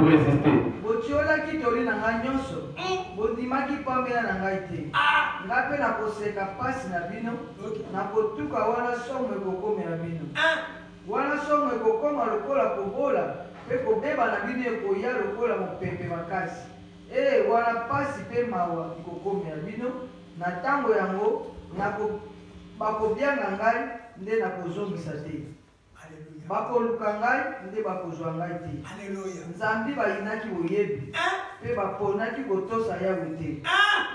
Speaker 1: résistez.
Speaker 4: Botiolaki toli na ngai nyonso. Bondimaki pambela na ngai te. Nga mpe nakoseka pasi na bino. Nakotuka wana somo ekokomela bino. Wana somo ekokoma lokola kobola. Pe kobeba na bino ekoya lokola mopepe makasi. Wana pasi pe mawa ekokomela bino. Na ntango yango bakobianga ngai nde nakozongisa te. Bakoluka ngai nde bakozwa ngai te. Nzambi bayinaki boyebi pe baponaki kotosa Yawe te.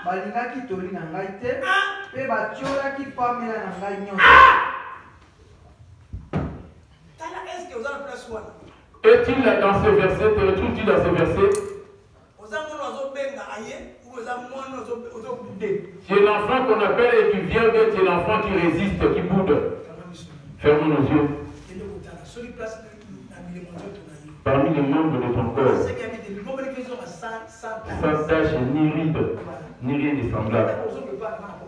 Speaker 4: Balingaki toli na ngai te pe batiolaki pamela na ngai nyonso.
Speaker 1: Est-il là dans ce verset? Te retrouves-tu dans ce verset? Tu es l'enfant qu'on appelle et qui vient, bien tu es l'enfant qui résiste, qui boude. Fermons nos yeux. Parmi les membres de ton corps, sans tache ni ride, ni rien de semblable.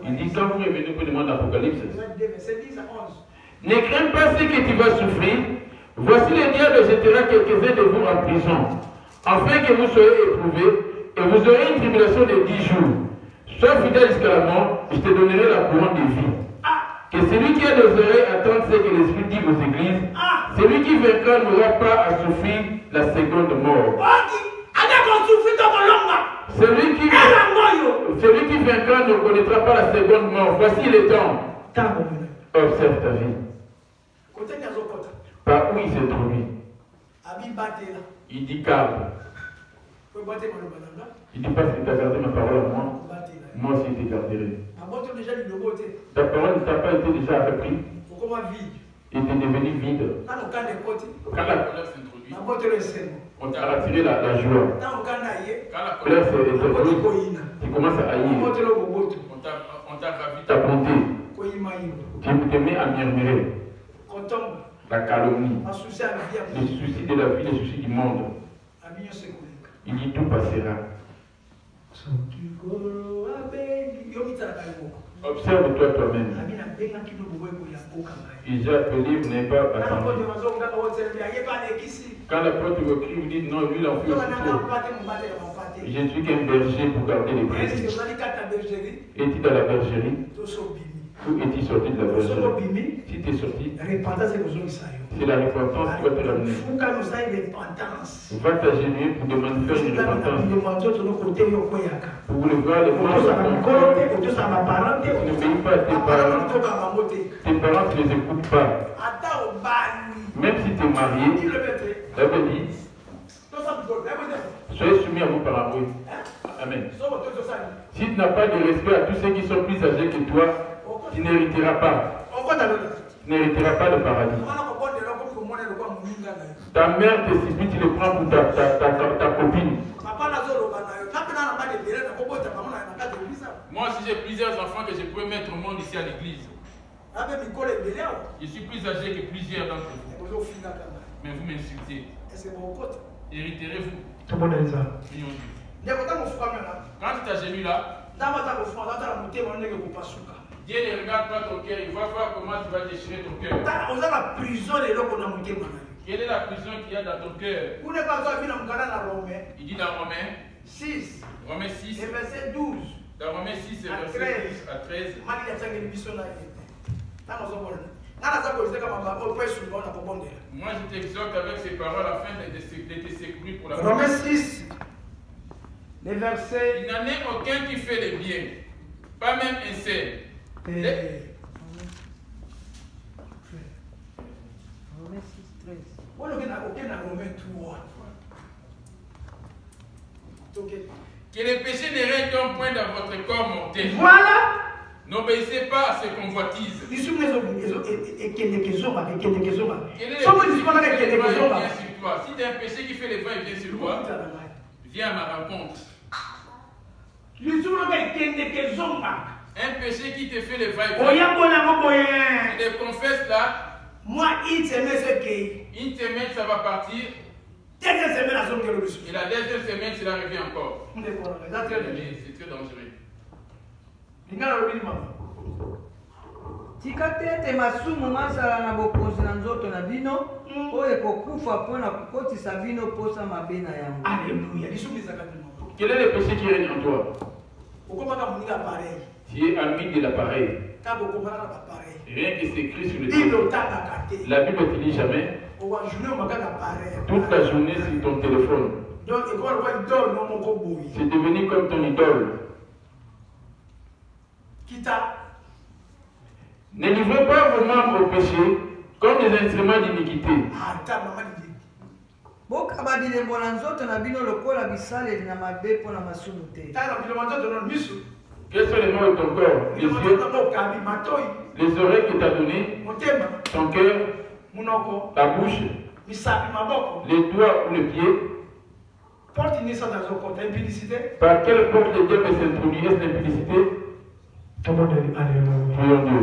Speaker 1: Il dit quand vous revenez pour demander l'Apocalypse, ne crains pas ce que tu vas souffrir. Voici le diable jettera quelques-uns de vous en prison, afin que vous soyez éprouvés, et vous aurez une tribulation de 10 jours. Sois fidèle jusqu'à la mort, je te donnerai la couronne de vie. Que celui qui a des oreilles attende ce que l'Esprit dit aux églises. Celui qui vaincra n'aura pas à souffrir la seconde mort. Celui qui vaincra ne connaîtra pas la seconde mort. Voici le temps. Observe ta vie. Par où il s'est trouvé? Il dit calme. Il dit parce que tu as gardé ma parole à moi. Moi aussi je te garderai. Ta parole ne t'a pas été déjà reprise. Et tu es devenu vide. Quand la colère s'introduit, on t'a retiré la joie. Quand la colère s'est introduite, tu commences à haïr. On t'a ravi ta bonté. Tu te mets à murmurer. La calomnie, les soucis de la vie, les soucis du monde. Il dit tout passera. Observe-toi toi-même. Il j'ai appelé, vous n'avez pas attendu. Quand la porte vous crie, vous dites non, lui il en fait aussi trop. Je ne suis qu'un berger pour garder les brebis. Es-tu dans la bergerie? Où es-tu sorti de la bergerie? Si tu es sorti, c'est la repentance qui va te ramener. Va t'agenouiller pour demander faire une repentance. Pour vouloir les voir sur ton corps. Tu n'obéis pas à tes parents. Tes parents ne les écoutent pas. Même si tu es marié, la Bible dit, soyez soumis à vos parents. Oui. Amen. Si tu n'as pas de respect à tous ceux qui sont plus âgés que toi, tu n'hériteras pas. Tu n'hériteras pas le paradis. Ta mère te supplie, tu le prends pour ta copine. Moi, si j'ai plusieurs enfants que je peux mettre au monde ici à l'église, je suis plus âgé que plusieurs d'entre vous. Mais vous m'insultez. Hériterez-vous. Quand tu t'as gémi là, Dieu ne regarde pas ton cœur, il va voir comment tu vas déchirer ton cœur. Quelle est la prison qu'il y a dans ton cœur? Il dit dans Romains 6, Romains 6, et verset 12. Dans Romains 6, verset 12 à 13. Moi je t'exhorte avec ces paroles afin de te secourir pour la
Speaker 2: Romains 6, les versets.
Speaker 1: Il n'en est aucun qui fait le bien, pas même un seul.
Speaker 4: Romains 6, 13.
Speaker 1: Que les péchés ne règnent qu'un point dans votre corps mortel.
Speaker 2: Voilà.
Speaker 1: N'obéissez pas à ces convoitises. Quel est le péché qui vient sur toi? Si tu as un péché qui fait le vent et vient sur toi, viens à ma rencontre. Un péché qui te fait le vent et vient, tu le confesses là. Une semaine, ça va partir. Et la deuxième semaine, cela revient encore. C'est très dangereux.
Speaker 4: Tika tete masumu masala na bokonzi na nzoto na bino oyo ekokufa mpona kokotisa bino posa mabe na yango.
Speaker 2: Alléluia.
Speaker 1: Quel est le péché qui règne en toi? Tu es ami de l'appareil. Rien qui s'écrit sur le téléphone. La Bible ne te dit jamais. Toute la journée sur ton téléphone. C'est devenu comme ton idole. Ne livrez pas vos membres au péché comme des instruments d'iniquité.
Speaker 4: Bokaba bilembo na nzoto na bino lokola bisaleli na mabe mpona masumu te.
Speaker 1: Quels sont les membres de ton corps? Les yeux, les oreilles que tu as données, ton cœur, ta bouche, les doigts ou les pieds. Par quelle porte le diable s'introduit? Est-ce l'impudicité? Prions Dieu.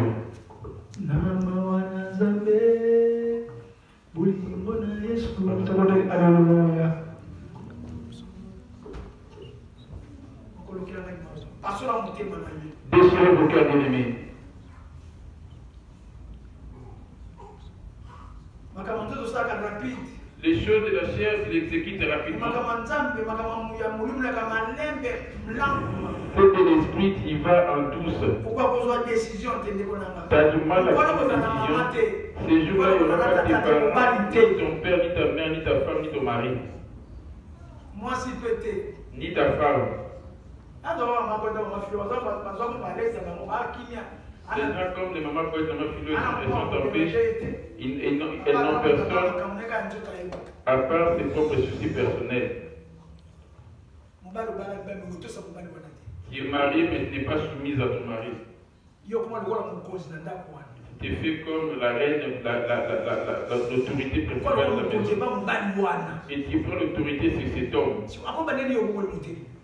Speaker 1: Déchirez vos cœurs bien-aimés. Les choses de la chair s'exécutent rapidement. Celle de l'esprit, il va en douce. Tu as du mal à prendre une décision. Ces jours-là, il n'y aura pas tes parents, ni ton père, ni ta mère, ni ta femme, ni ton mari. Ni ta femme. Les gens comme les mamans poètes, les mamans fileuses, elles sont en paix. Elles n'ont personne à part ses propres soucis personnels. Tu es marié mais tu n'es pas soumise à ton mari. Tu es fait comme la reine, l'autorité principale de la maison. Et tu prends l'autorité sur cet homme.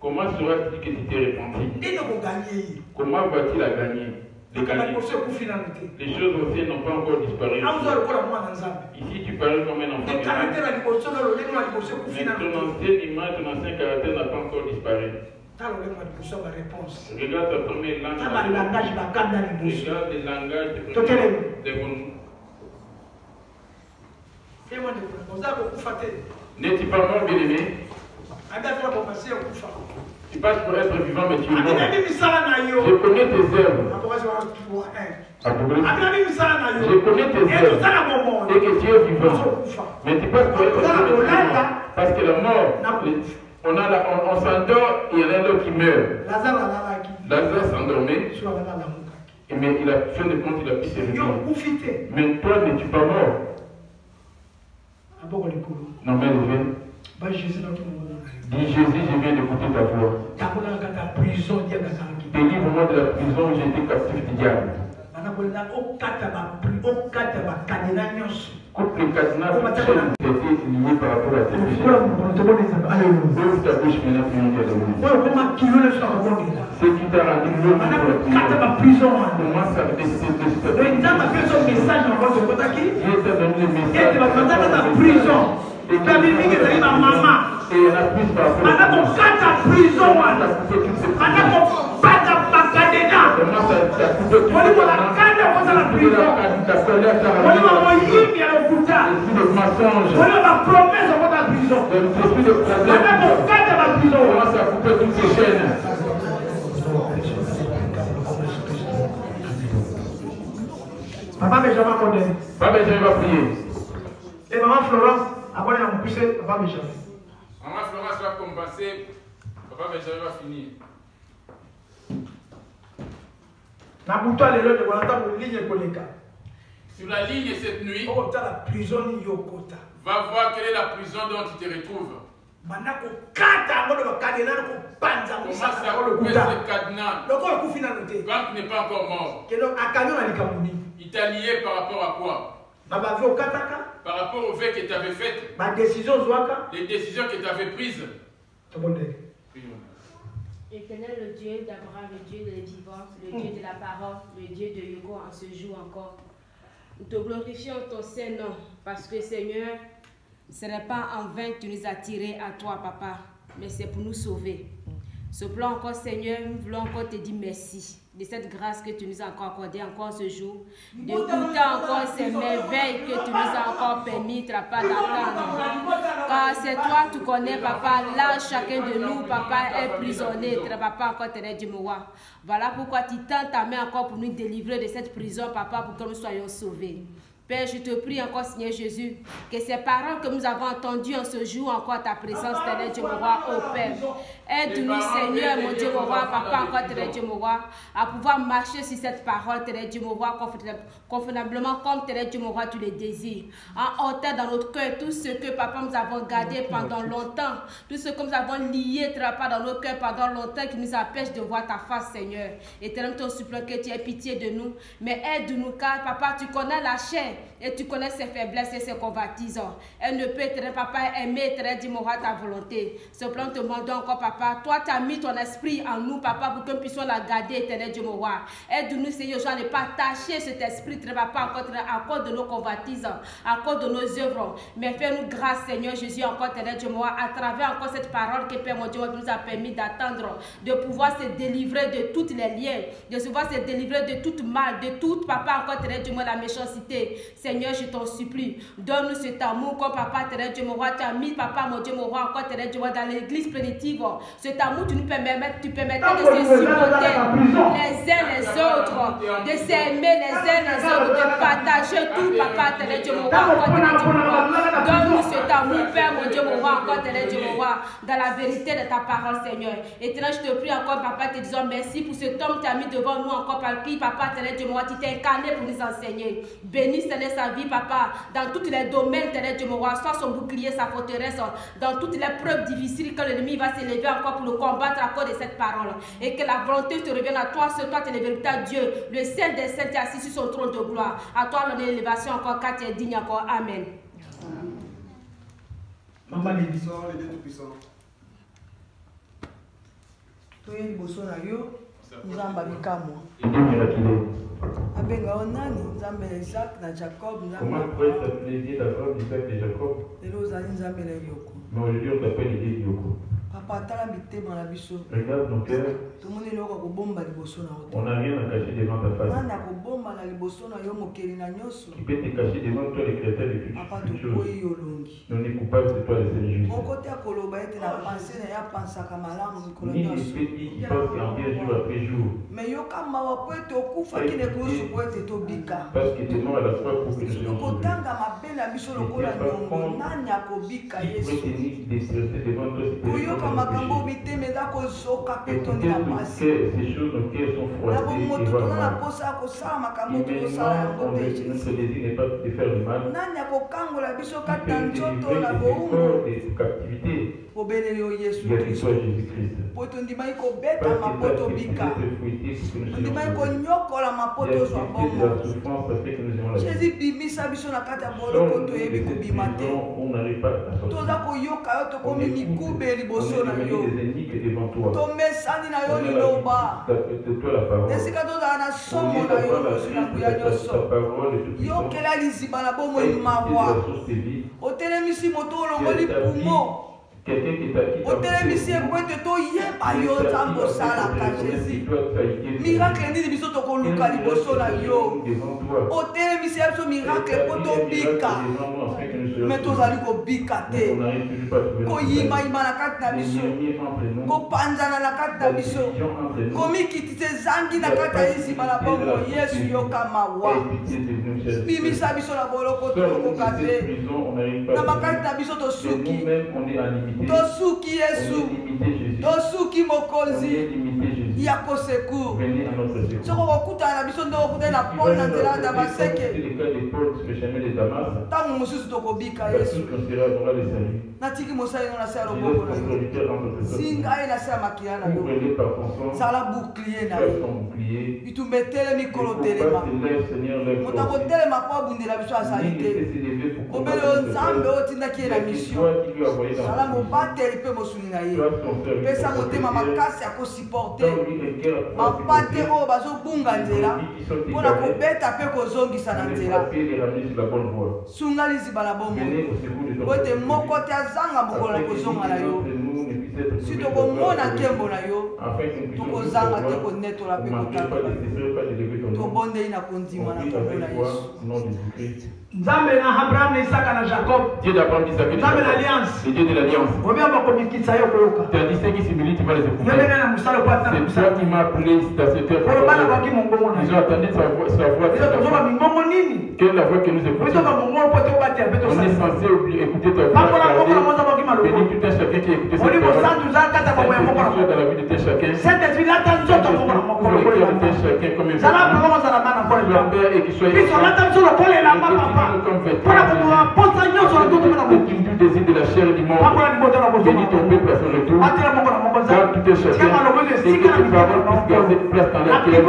Speaker 1: Comment sera-t-il que tu t'es repenti? Comment va-t-il la gagner? Les choses anciennes n'ont pas encore disparu. Ici, tu parles comme un enfant. Mais ton ancienne image, ton ancien caractère n'a pas encore disparu. Regarde ta première langue. Regarde les langages de mon. N'es-tu pas mort, bien-aimé? Tu passes pour être vivant, mais tu es mort. Je connais tes œuvres. Je connais tes œuvres. Et que tu es vivant. Mais tu passes pour être vivant. Parce que la mort, on s'endort et il y en a d'autres qui meurent. Lazare s'endormait. Mais il a fait de compte, il a pu se réveiller. Mais toi, n'es-tu pas mort? Non, mais levé. Dis Jésus, je viens d'écouter ta voix. Délivre-moi de la prison où j'étais captif du diable. Coupe les cadenas qui étaient liés par rapport à tes péchés. Ouvre ta bouche maintenant pour nous dire. Ce qui t'a rendu l'homme pour la prière. Commence à décider de ce Dieu t'a donné le message. Et il y en a plus par rapport à ta prison.
Speaker 2: Papa Benjamin condamné.
Speaker 1: Papa Benjamin va prier.
Speaker 2: Et maman Florence, après elle a poussé Papa Benjamin.
Speaker 1: Maman Florence va compenser. Papa Benjamin va finir. Sur la ligne cette nuit, va voir quelle est la prison dont tu te retrouves. Commence à couper ce cadenas. Quand tu n'es pas encore mort. Il t'a lié par rapport à quoi? Par rapport au fait que tu avais fait. Les décisions que tu avais prises.
Speaker 5: Éternel, le Dieu d'Abraham, le Dieu des vivants, le Dieu de la parole, le Dieu de Hugo en ce jour encore. Nous te glorifions ton Saint-Nom parce que Seigneur, ce n'est pas en vain que tu nous as tirés à toi, Papa, mais c'est pour nous sauver. Ce plan encore, Seigneur, nous voulons encore te dire merci de cette grâce que tu nous as encore accordée encore ce jour, d'écouter encore ces merveilles que tu nous as encore permis, Papa, d'attendre. Car c'est toi, tu connais, Papa, là, chacun de nous, Papa, est prisonnier, Papa, encore tenir du mois. Voilà pourquoi tu tends ta main encore pour nous délivrer de cette prison, Papa, pour que nous soyons sauvés. Père, je te prie encore, Seigneur Jésus, que ces paroles que nous avons entendues en ce jour, encore ta présence, Seigneur Dieu, mon roi, au Père. Aide-nous, Seigneur, mon Dieu, mon roi, Papa, encore, Seigneur Dieu, mon roi, à pouvoir marcher sur cette parole, Seigneur Dieu, mon roi, convenablement, comme, Seigneur Dieu, mon roi, tu le désires. En ôtant dans notre cœur tout ce que, Papa, nous avons gardé pendant longtemps, tout ce que nous avons lié, Papa, dans nos cœurs pendant longtemps, qui nous empêche de voir ta face, Seigneur. Éternel, te supplie que tu aies pitié de nous, mais aide-nous, car, Papa, tu connais la chair. Et tu connais ses faiblesses et ses convoitises. Elle ne peut, Papa, aimer, Dieu, mon roi, ta volonté. Ce plan te demande encore, Papa. Toi, tu as mis ton esprit en nous, Papa, pour que nous puissions la garder, éternel Dieu, mon roi. Aide-nous, Seigneur, à ne pas tâcher cet esprit, Papa, encore à cause de nos convoitises, à cause de nos œuvres. Mais fais-nous grâce, Seigneur Jésus, encore, éternel Dieu, mon roi, à travers encore cette parole que Père, mon Dieu, nous a permis d'attendre, de pouvoir se délivrer de tous les liens, de pouvoir se délivrer de tout mal, de tout, Papa, encore, éternel Dieu, mon la méchanceté. Seigneur, je t'en supplie, donne-nous cet amour comme Papa, éternel Dieu, mon roi, tu as mis, Papa, mon Dieu, mon roi, encore, éternel Dieu, dans l'église plénitive. Cet amour, tu nous permettais de se supporter les uns les autres, de s'aimer les uns les autres, de partager tout, Papa, éternel Dieu, mon roi, encore, éternel Dieu, mon roi. Donne-nous cet amour, Père, mon Dieu, mon roi, encore, éternel Dieu, mon roi, dans la vérité de ta parole, Seigneur. Éternel, je te prie encore, Papa, te disons merci pour cet homme que tu as mis devant nous encore, par qui, Papa, éternel Dieu, mon roi, tu t'es incarné pour nous enseigner. Bénis, Seigneur, sa vie, Papa, dans tous les domaines, éternel Dieu, mon roi, soit son bouclier, sa forteresse, dans toutes les preuves difficiles que l'ennemi va s'élever encore pour le combattre à cause de cette parole. Et que la volonté te revienne à toi, c'est toi, tu es le véritable Dieu, le Saint des saints, tu es assis sur son trône de gloire. À toi, l'élévation encore, car tu es digne encore. Amen.
Speaker 2: Maman, les puissants,
Speaker 3: les deux puissants.
Speaker 4: Toi, il bosse na yo, nzamba mikamo. Abenga onani, nzambe Isaac na Jacob, nzambe.
Speaker 1: Comment pourrait t'appeler Dieu d'Abraham, d'Isaac et Jacob?
Speaker 4: Lelo ozali nzambe na yoko.
Speaker 1: Mais aujourd'hui, on t'appelle Dieu Yoko.
Speaker 4: Papa, tala mitema na biso.
Speaker 1: Regarde nos cœurs.
Speaker 4: Tomoni loko kobomba liboso na
Speaker 1: On n'a rien à cacher devant ta face.
Speaker 4: Mana kobomba na liboso na yo mokeli na nyoso.
Speaker 1: Qui peut te cacher devant toi, le créateur de toutes
Speaker 4: Papa,
Speaker 1: choses.
Speaker 4: tokoyi yolongi.
Speaker 1: Nous n'est coupable, c'est toi le seul juste.
Speaker 4: Mokote akoloba ete na pensée na ya pansaka malamu mikolo
Speaker 1: Ni les
Speaker 4: nyoso.
Speaker 1: petits qui passent en bien jour après jour.
Speaker 4: Mais yoka mawa po ete okufaki ne kuhusu po ete tobika.
Speaker 1: Parce que tu es mort à la croix pour que nous soyons sauvés.
Speaker 4: Okotanga mabe na biso lokola nyongo nani akobika
Speaker 1: Qui pourrait
Speaker 4: Yesu.
Speaker 1: te déstresser devant toi, c'est
Speaker 4: Koyoka makambo biteme eza kozoka pe toni na pasi.
Speaker 1: ces choses, nos cœurs sont
Speaker 4: Na
Speaker 1: froissés
Speaker 4: bomoto
Speaker 1: et
Speaker 4: tona na
Speaker 1: voilà.
Speaker 4: posa akosala makambo
Speaker 1: notre désir n'est pas de faire du mal. Qui peut nous délivrer des captivités. Bien que soit Jésus-Christ. Parce que ta la souffrance fait que nous aimons la vie. On n'arrive pas à sortir. On est des ennemis devant toi. On est de toi la parole. On est ta parole et toute puissance. Quelqu'un qui t'a
Speaker 4: otelemisi ekwete toyeba yo nzambe osalaka Jésus miracle nini biso tokoluka liboso na yo otelemisi biso miracle po tobika me tozali kobika te koyimayima na kati na biso kopanzana na kati na biso komikitisa ezangi na kati ya ezima na bongo Yesu yoka mawa bimisa biso na boloko tokoka te na makati na biso tosuki tosuki Yesu tosuki mokonzi ya koseku soko kokutana na biso nde okutana na Paul na nzela ya Damaseke ntango mosusu tokobika Yesu natiki mosali no na se ya loboko na yo singa ye na se ya makila na yo zala bouclier na ye bitumba etelemi mikolo telema moto akotelema po abundela biso azali te obele yo nzambe oyo otindaki ye na mission zala mobateli mpe mosuni na ye pesa motema makasi ya kosiporte mapate oyo bazobunga nzela mpona kobeta mpe kozongisa na nzela sunga liziba na bomoi po ete moko te azanga mokolo na kozonga na yo si tokomona nkembo na yo tokozanga te konetola mpe kotambola tobondeli na kondima na kombo na Yesu.
Speaker 2: Nzambe na Abraham na Isaka na Jacob.
Speaker 1: Dieu d'Abraham, d'Isaac et de
Speaker 2: Nzambe na alliance.
Speaker 1: Le Dieu de l'alliance.
Speaker 2: Obiamba komikitsa yo koyoka.
Speaker 1: Tu as dit ce qui s'humilie, tu vas les éprouver.
Speaker 2: Yeye na musala kwa tana.
Speaker 1: C'est toi qui m'as appelé dans cette terre.
Speaker 2: Bana baki mongongo na.
Speaker 1: Ils ont entendu sa voix.
Speaker 2: Ils ont entendu mongongo nini?
Speaker 1: Quelle est la voix que nous écoutons? On est censé écouter ta voix. Bénis tout un chacun qui écoute cette parole. Saint-Esprit dans la vie de tes chacun.
Speaker 2: Saint-Esprit là dans tout
Speaker 1: pour le cœur de tes chacun comme un père et qui soit du désir de la chair et du monde. Bénis ton peuple à son retour. Garde tout un chacun. Et que tes paroles puissent garder place dans la terre.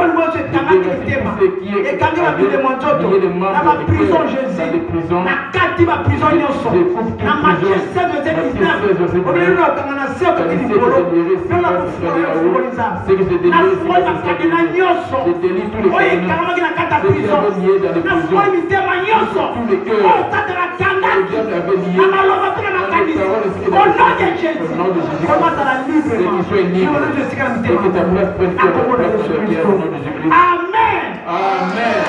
Speaker 1: Amen. Amen.